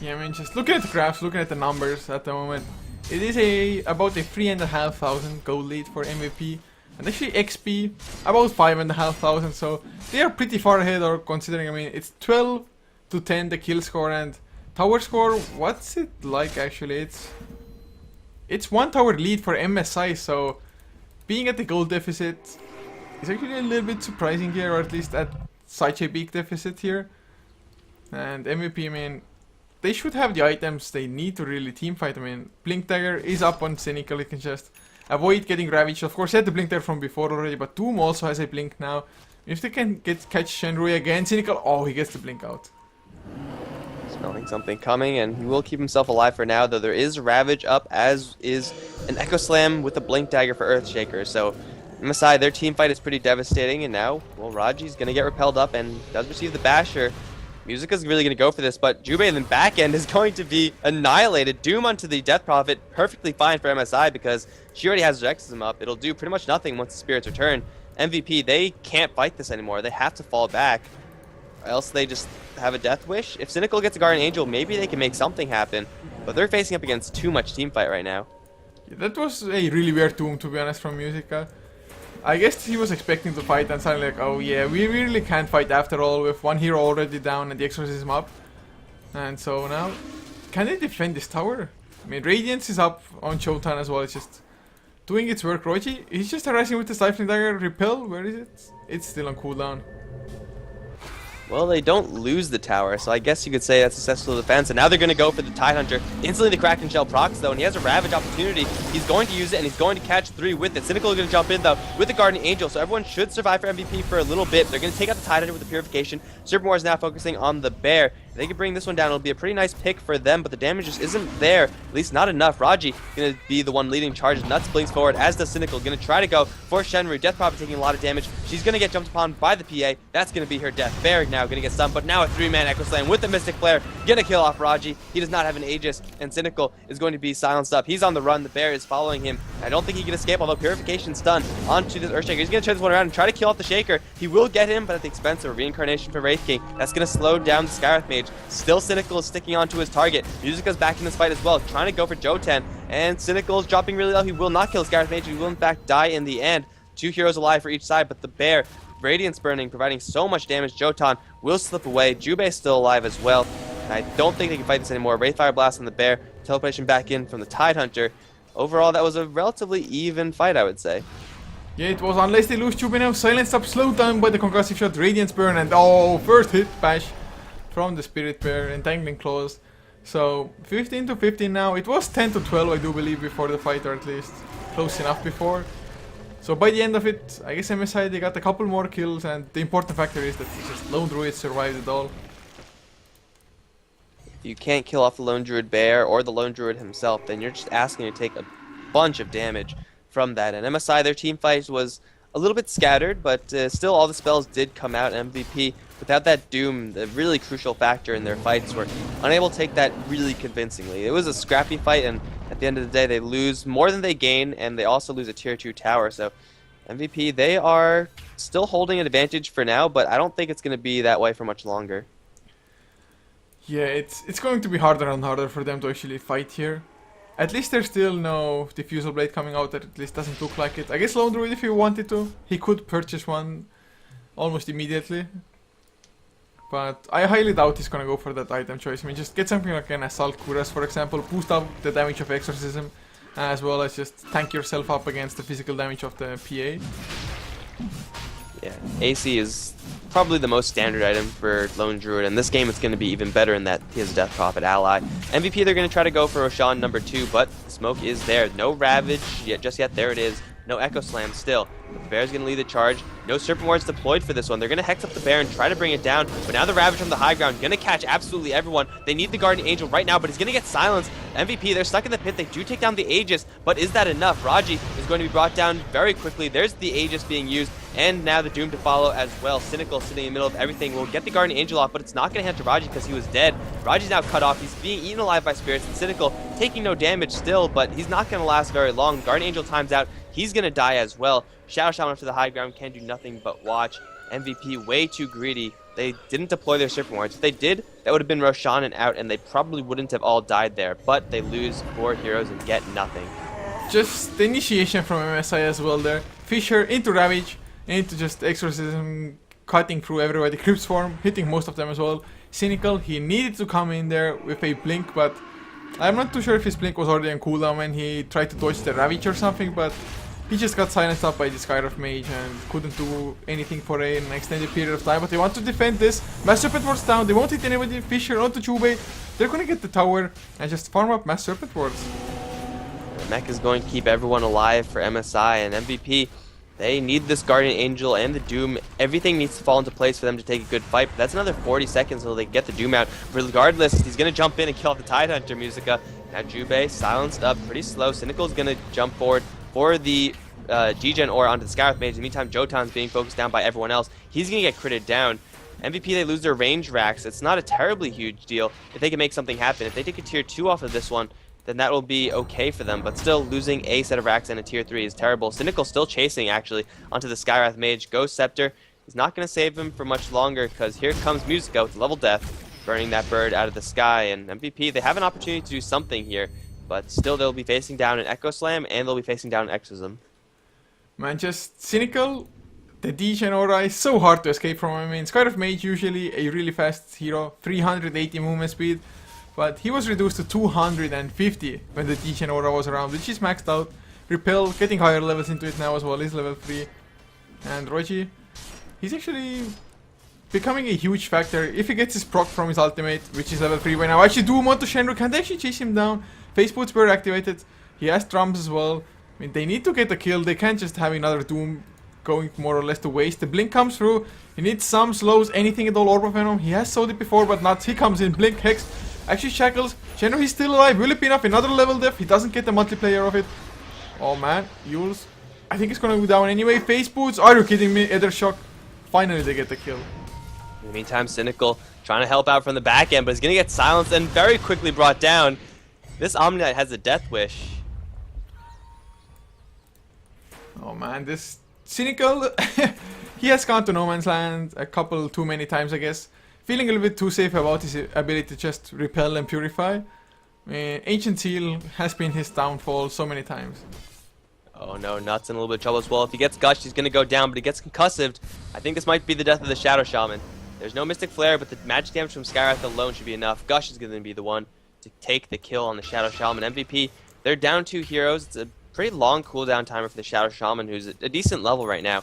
A: Yeah, I mean, just looking at the graphs, looking at the numbers at the moment, it is about a 3,500 gold lead for MVP, and actually XP about 5,500, so they are pretty far ahead, or considering, I mean, it's 12 to 10 the kill score, and tower score, what's it like actually? It's 1 tower lead for MSI, so being at the gold deficit is actually a little bit surprising here, or at least at such a big deficit here. And MVP, I mean, they should have the items they need to really teamfight. I mean, Blink Dagger is up on Cynical, it can just avoid getting Ravaged. Of course, he had the Blink Dagger from before already, but Doom also has a Blink now. If they can catch Shenrui again, Cynical, oh, he gets the Blink out.
B: Smelling something coming, and he will keep himself alive for now, though there is Ravage up, as is an Echo Slam with a Blink Dagger for Earthshaker. So MSI, their team fight is pretty devastating, and now, well, Raji's going to get repelled up and does receive the Basher. Musica's really going to go for this, but Jubei in the back end is going to be annihilated. Doom onto the Death Prophet, perfectly fine for MSI because she already has her Exorcism up. It'll do pretty much nothing once the Spirits return. MVP, they can't fight this anymore. They have to fall back, or else they just have a Death Wish. If Cynical gets a Guardian Angel, maybe they can make something happen, but they're facing up against too much team fight right now.
A: Yeah, that was a really weird Doom, to be honest, from Musica. I guess he was expecting to fight and suddenly like, oh yeah, we really can't fight after all with 1 hero already down and the Exorcism up. And so now, can they defend this tower? I mean, Radiance is up on Showtime as well, it's just doing its work. Roji, he's just harassing with the Stifling Dagger. Repel, where is it? It's still on cooldown.
B: Well, they don't lose the tower, so I guess you could say that's successful defense. And now they're going to go for the Tidehunter. Instantly the Kraken Shell procs, though, and he has a Ravage opportunity. He's going to use it, and he's going to catch 3 with it. Cynical is going to jump in, though, with the Guardian Angel, so everyone should survive for MVP for a little bit. They're going to take out the Tidehunter with the Purification. Serpent is now focusing on the Bear. If they can bring this one down, it'll be a pretty nice pick for them, but the damage just isn't there, at least not enough. Raji going to be the one leading charges. Nuts blinks forward, as does Cynical. Going to try to go for Shenru. Death probably taking a lot of damage. She's going to get jumped upon by the PA. That's going to be her death. Bear now going to get stunned, but now a 3-man Echo Slam with the Mystic Flare. Gonna kill off Raji. He does not have an Aegis, and Cynical is going to be silenced up. He's on the run. The Bear is following him. I don't think he can escape, although Purification stun onto this Earthshaker. He's going to turn this one around and try to kill off the Shaker. He will get him, but at the expense of a Reincarnation for Wraith King. That's going to slow down the Skywrath Mage. Still Cynical is sticking onto his target. Musica's back in this fight as well, trying to go for Joten, and Cynical is dropping really low. He will not kill Skywrath Mage. He will in fact die in the end. 2 heroes alive for each side, but the Bear, Radiance burning, providing so much damage. Jotan will slip away. Jubei still alive as well. I don't think they can fight this anymore. Wraithfire Blast on the Bear. Teleportation back in from the Tidehunter. Overall, that was a relatively even fight, I would say.
A: Yeah, it was, unless they lose Jubei now. Silenced up, slowed down by the concussive shot, Radiance burn, and oh, first hit bash from the Spirit Bear, Entangling Claws. So 15 to 15 now. It was 10 to 12, I do believe, before the fight, or at least close enough before. So by the end of it, I guess MSI, they got a couple more kills, and the important factor is that just Lone Druid survived it all.
B: If you can't kill off the Lone Druid Bear or the Lone Druid himself, then you're just asking to take a bunch of damage from that. And MSI, their team fight was a little bit scattered, but still all the spells did come out. MVP, without that Doom, the really crucial factor in their fights, were unable to take that really convincingly. It was a scrappy fight, and at the end of the day, they lose more than they gain, and they also lose a tier 2 tower. So MVP, they are still holding an advantage for now, but I don't think it's going to be that way for much longer.
A: Yeah, it's going to be harder and harder for them to actually fight here. At least there's still no Diffusal Blade coming out, that at least doesn't look like it. I guess Lone Druid, if he wanted to, he could purchase one almost immediately. But I highly doubt he's gonna go for that item choice. I mean, just get something like an Assault Cuirass, for example, boost up the damage of Exorcism, as well as just tank yourself up against the physical damage of the PA.
B: Yeah, AC is probably the most standard item for Lone Druid, and this game it's going to be even better in that he has a Death Prophet ally. MVP, they're going to try to go for Roshan number 2, but the smoke is there. No Ravage yet, just yet, there it is. No Echo Slam still. But the Bear's going to lead the charge. No Serpent Wards deployed for this one. They're going to hex up the Bear and try to bring it down. But now the Ravage from the high ground going to catch absolutely everyone. They need the Guardian Angel right now, but he's going to get silenced. MVP, they're stuck in the pit. They do take down the Aegis, but is that enough? Raji is going to be brought down very quickly. There's the Aegis being used, and now the Doom to follow as well. Cynical sitting in the middle of everything will get the Guardian Angel off, but it's not going to hand to Raji because he was dead. Raji's now cut off. He's being eaten alive by spirits, and Cynical taking no damage still, but he's not going to last very long. Guardian Angel times out. He's going to die as well. Shadow Shaman up to the high ground can do nothing but watch. MVP way too greedy. They didn't deploy their Serpent Wards. If they did, that would have been Roshan and out, and they probably wouldn't have all died there. But they lose 4 heroes and get nothing.
A: Just the initiation from MSI as well there. Fisher into Ravage, into just Exorcism, cutting through everybody. Crypt Swarm, hitting most of them as well. Cynical, he needed to come in there with a Blink, but I'm not too sure if his Blink was already on cooldown when he tried to dodge the Ravage or something, but he just got silenced up by the Skywrath Mage and couldn't do anything for an extended period of time. But they want to defend this. Mass Serpent Wards down. They won't hit anybody. Fisher onto Jubei. They're gonna get the tower and just farm up Mass Serpent Wards.
B: Mech is going to keep everyone alive for MSI, and MVP, they need this Guardian Angel and the Doom. Everything needs to fall into place for them to take a good fight, but that's another 40 seconds until they get the Doom out. Regardless, he's going to jump in and kill off the Tidehunter. Musica. Now Jubei silenced up pretty slow. Cynical's going to jump forward for the G-Gen or onto the Skywrath Mage. In the meantime, Jotan's being focused down by everyone else. He's going to get critted down. MVP, they lose their range racks. It's not a terribly huge deal if they can make something happen. If they take a tier 2 off of this one, then that will be okay for them, but still losing a set of racks and a tier 3 is terrible. Cynical still chasing actually onto the Skywrath Mage. Ghost Scepter is not going to save him for much longer, because here comes Musica with level death, burning that bird out of the sky. And MVP, they have an opportunity to do something here, but still they'll be facing down an Echo Slam and they'll be facing down an Exorcism.
A: Man, just Cynical, the Degen aura is so hard to escape from. I mean, Skywrath Mage usually a really fast hero, 380 movement speed. But he was reduced to 250 when the Degen aura was around, which is maxed out. Repel, getting higher levels into it now as well, is level 3. And Roji, he's actually becoming a huge factor. If he gets his proc from his ultimate, which is level 3 right now. Actually, Doom onto Shenru. Can they actually chase him down? Face boots were activated. He has drums as well. I mean, they need to get the kill. They can't just have another Doom going more or less to waste. The blink comes through. He needs some slows, anything at all. Orb of Venom. He has sold it before, but not. He comes in. Blink, Hex. Actually, Shackles. Shenru, he's still alive. Will it be enough? Another level def. He doesn't get the multiplayer of it. Oh man, Yules. I think it's gonna go down anyway. Face boots. Are you kidding me? Ether Shock. Finally, they get the kill.
B: In the meantime, Cynical trying to help out from the back end, but he's going to get silenced and very quickly brought down. This Omni Knight has a death wish.
A: Oh man, this Cynical, he has gone to no man's land a couple too many times, I guess. Feeling a little bit too safe about his ability to just repel and purify. Ancient Seal has been his downfall so many times.
B: Oh no, Nuts in a little bit of trouble as well. If he gets gushed, he's going to go down, but he gets concussive. I think this might be the death of the Shadow Shaman. There's no Mystic Flare, but the magic damage from Skywrath alone should be enough. Gush is going to be the one to take the kill on the Shadow Shaman. MVP, they're down 2 heroes. It's a pretty long cooldown timer for the Shadow Shaman, who's at a decent level right now.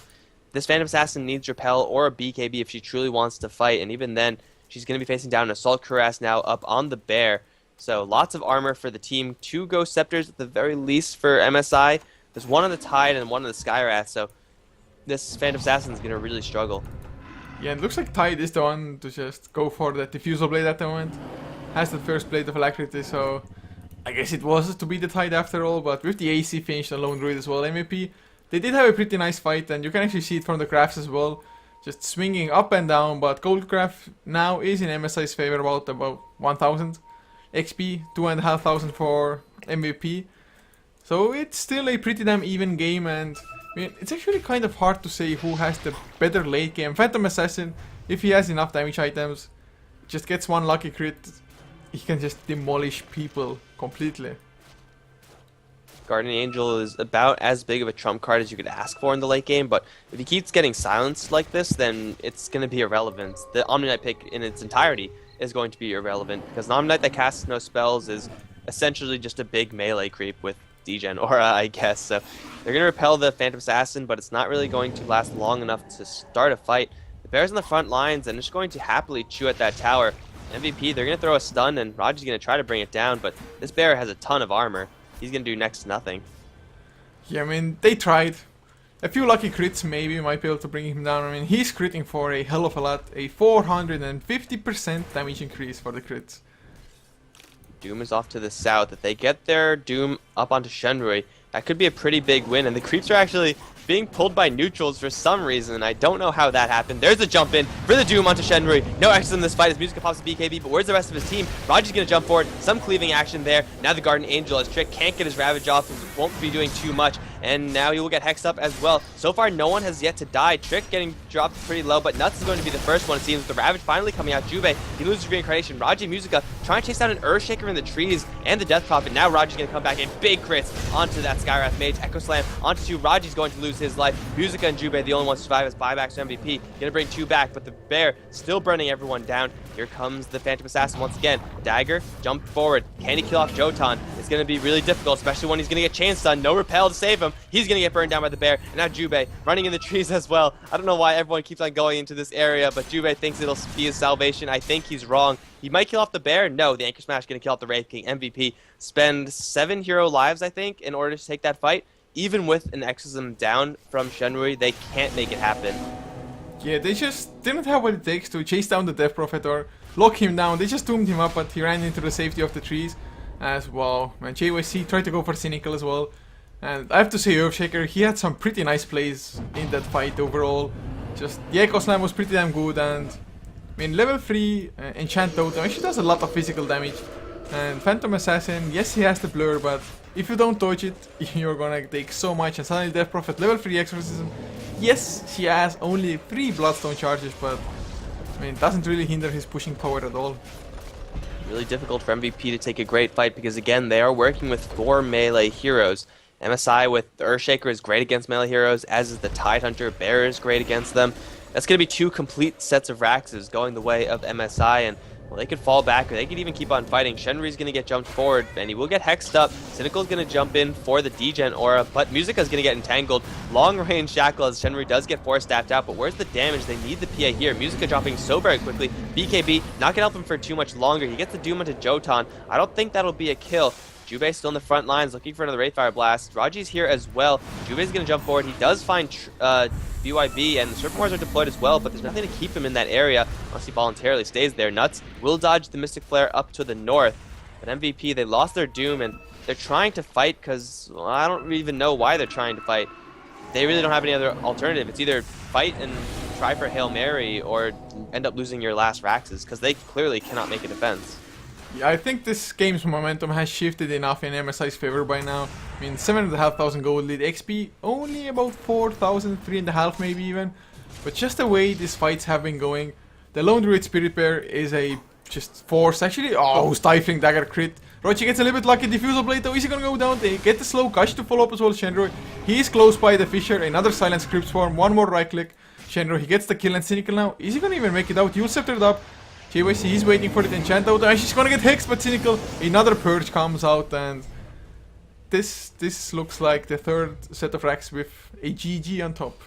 B: This Phantom Assassin needs Repel or a BKB if she truly wants to fight, and even then, she's going to be facing down an Assault Cuirass now up on the Bear. So lots of armor for the team. 2 Ghost Scepters at the very least for MSI. There's one on the Tide and one on the Skywrath, so this Phantom Assassin is going to really struggle.
A: Yeah, it looks like Tide is the one to just go for that Diffusal Blade at the moment. Has the first Blade of Alacrity, so I guess it was to be the Tide after all, but with the AC finished on Lone Druid as well, MVP, they did have a pretty nice fight, and you can actually see it from the graphs as well. Just swinging up and down, but Gold graph now is in MSI's favor, about 1000 XP, 2500 for MVP. So it's still a pretty damn even game, and I mean, it's actually kind of hard to say who has the better late game. Phantom Assassin, if he has enough damage items, just gets one lucky crit, he can just demolish people completely.
B: Guardian Angel is about as big of a trump card as you could ask for in the late game, but if he keeps getting silenced like this, then it's going to be irrelevant. The Omni Knight pick in its entirety is going to be irrelevant, because an Omni Knight that casts no spells is essentially just a big melee creep with Degen aura, I guess. So they're going to repel the Phantom Assassin, but it's not really going to last long enough to start a fight. The Bear's on the front lines and just going to happily chew at that tower. MVP, they're going to throw a stun, and Raji's going to try to bring it down, but this Bear has a ton of armor. He's going to do next to nothing.
A: Yeah, I mean, they tried. A few lucky crits maybe might be able to bring him down. I mean, he's critting for a hell of a lot. A 450% damage increase for the crits.
B: Doom is off to the south. If they get their Doom up onto Shenrui, that could be a pretty big win. And the creeps are actually being pulled by neutrals for some reason. I don't know how that happened. There's a jump in for the Doom onto Shenrui. No X's in this fight as Musica pops a BKB, but where's the rest of his team? Raji's going to jump forward. Some cleaving action there. Now the Guardian Angel as Trick can't get his Ravage off. Won't be doing too much. And now he will get hexed up as well. So far, no one has yet to die. Trick getting dropped pretty low, but Nuts is going to be the first one. It seems the Ravage finally coming out. Jube, he loses reincarnation. Raji and Musica trying to chase down an Earthshaker in the trees and the Death Prophet. Now Raji's going to come back in big crits onto that Skywrath Mage. Echo Slam onto 2. Raji's going to lose his life. Musica and Jube, the only ones to survive as buybacks to MVP. Going to bring 2 back, but the Bear still burning everyone down. Here comes the Phantom Assassin once again. Dagger, jump forward. Can he kill off Jotan? It's going to be really difficult, especially when he's going to get chain stun. No repel to save him. He's going to get burned down by the Bear. And now Jube running in the trees as well. I don't know why everyone keeps on going into this area, but Jube thinks it'll be his salvation. I think he's wrong. He might kill off the Bear. No, the Anchor Smash going to kill off the Wraith King. MVP spend 7 hero lives, I think, in order to take that fight. Even with an exorcism down from Shenrui, they can't make it happen.
A: Yeah, they just didn't have what it takes to chase down the Death Prophet or lock him down. They just doomed him up, but he ran into the safety of the trees as well. And JYC tried to go for Cynical as well. And I have to say, Earthshaker, he had some pretty nice plays in that fight overall. Just the Echo Slam was pretty damn good, and I mean, level 3 Enchant Totem actually does a lot of physical damage. And Phantom Assassin, yes, he has the blur, but if you don't dodge it, you're gonna take so much. And suddenly Death Prophet, level 3 Exorcism. Yes, he has only 3 Bloodstone charges, but I mean, it doesn't really hinder his pushing power at all.
B: Really difficult for MVP to take a great fight because, again, they are working with 4 melee heroes. MSI with the Earthshaker is great against melee heroes, as is the Tidehunter. Bear is great against them. That's going to be 2 complete sets of Raxes going the way of MSI, and well, they could fall back, or they could even keep on fighting. Shenri's going to get jumped forward, and he will get hexed up. Cynical's going to jump in for the degen aura, but Musica's going to get entangled. Long-range shackle as Shenri does get force-staffed out, but where's the damage? They need the PA here. Musica dropping so very quickly. BKB not going to help him for too much longer. He gets the Doom onto Jotan. I don't think that'll be a kill. Jubei still in the front lines, looking for another Wraithfire Blast. Raji's here as well. Jubei's going to jump forward. He does find BYB, and the Serpent Wars are deployed as well, but there's nothing to keep him in that area unless he voluntarily stays there. Nuts will dodge the Mystic Flare up to the north. But MVP, they lost their Doom, and they're trying to fight because, well, I don't even know why they're trying to fight. They really don't have any other alternative. It's either fight and try for Hail Mary or end up losing your last Raxes, because they clearly cannot make a defense.
A: Yeah, I think this game's momentum has shifted enough in MSI's favor by now. I mean, 7,500 gold lead, XP only about 4,000, 3.5 maybe even. But just the way these fights have been going, the Lone Druid Spirit Bear is a just force. Actually, oh, Stifling Dagger crit. Rochi gets a little bit lucky. Diffusal Blade though, is he gonna go down? They get the slow Gush to follow up as well. Shenro, he is close by the Fisher. Another Silence Crypt Swarm, one more right click. Shenro, he gets the kill and Cynical now. Is he gonna even make it out? You'll scepter it up. JYC, he's waiting for the enchant out. She's gonna get hexed, but Cynical. Another Purge comes out, and this looks like the third set of racks with a GG on top.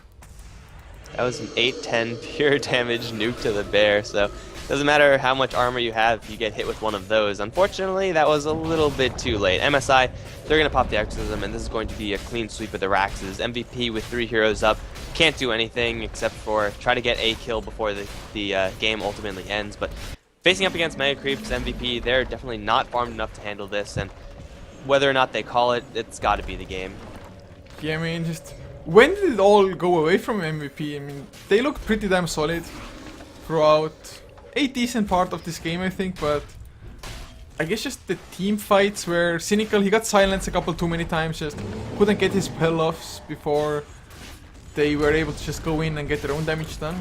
B: That was an 8-10 pure damage nuke to the bear, so doesn't matter how much armor you have if you get hit with one of those. Unfortunately, that was a little bit too late. MSI, they're going to pop the Exorcism, and this is going to be a clean sweep of the Raxes. MVP with 3 heroes up, can't do anything except for try to get a kill before the game ultimately ends. But facing up against Mega Creeps, MVP, they're definitely not farmed enough to handle this, and whether or not they call it, it's got to be the game.
A: Yeah, I mean, just when did it all go away from MVP? I mean, they looked pretty damn solid throughout a decent part of this game, I think, but I guess just the team fights where Cynical, he got silenced a couple too many times, just couldn't get his spell offs before they were able to just go in and get their own damage done.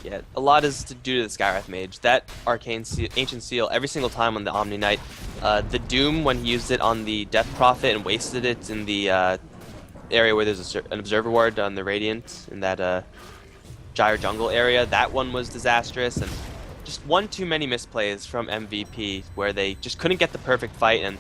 B: Yeah, a lot is to do to the Skywrath Mage. That Arcane Seal, Ancient Seal, every single time on the Omni Knight, the Doom when he used it on the Death Prophet and wasted it in the area where there's an Observer Ward on the Radiant, in that Gyre Jungle area, that one was disastrous, and just one too many misplays from MVP where they just couldn't get the perfect fight. And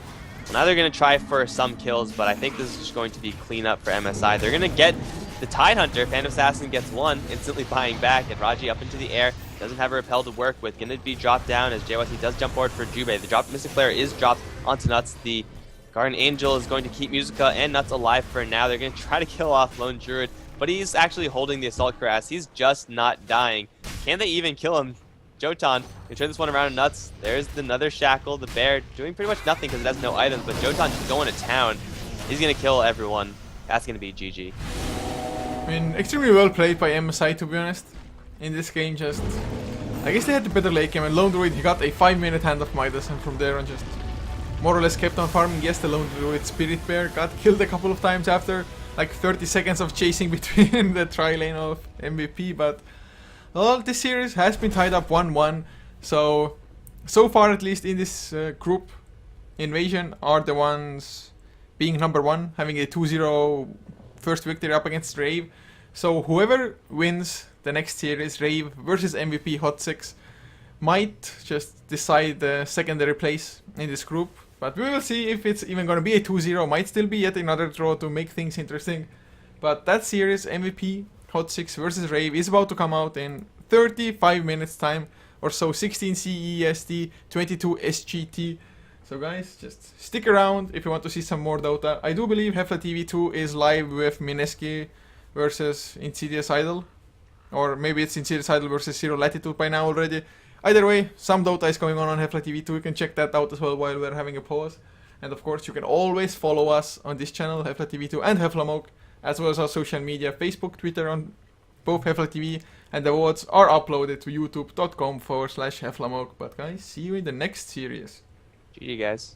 B: now they're going to try for some kills, but I think this is just going to be cleanup for MSI. They're going to get the Tidehunter. Phantom Assassin gets one, instantly buying back, and Raji up into the air, doesn't have a repel to work with, going to be dropped down as JYC does jump forward for Jubei. The dropped Mystic Flare is dropped onto Nuts. The Guardian Angel is going to keep Musica and Nuts alive for now. They're going to try to kill off Lone Druid, but he's actually holding the Assault Cuirass. He's just not dying. Can they even kill him? Jotan, they turn this one around to Nuts. There's another Shackle. The bear doing pretty much nothing because it has no items, but Jotan just going to town. He's going to kill everyone. That's going to be GG.
A: I mean, extremely well played by MSI, to be honest. In this game, just I guess they had the better late game, and Lone Druid, he got a 5-minute hand of Midas, and from there on just more or less kept on farming. Yes, the Lone Druid Spirit Bear got killed a couple of times after like 30 seconds of chasing between the tri-lane of MVP, but well, this series has been tied up 1-1, so far at least in this group, Invasion are the ones being number 1, having a 2-0 first victory up against Rave. So whoever wins the next series, Rave versus MVP.HOT6, might just decide the secondary place in this group. But we will see if it's even going to be a 2-0. Might still be yet another draw to make things interesting. But that series, MVP.HOT6 versus Rave, is about to come out in 35 minutes time or so, 16 CEST, 22 SGT. So guys, just stick around if you want to see some more Dota. I do believe HeflaTV 2 is live with Mineski versus Insidious Idol. Or maybe it's Insidious Idol versus Zero Latitude by now already. Either way, some Dota is going on HeflaTV 2. You can check that out as well while we're having a pause. And of course, you can always follow us on this channel, HeflaTV 2 and HeflaMoke, as well as our social media, Facebook, Twitter, on both HeflaTV, and the VODs are uploaded to youtube.com/HeflaMoke. But guys, see you in the next series.
B: GG guys.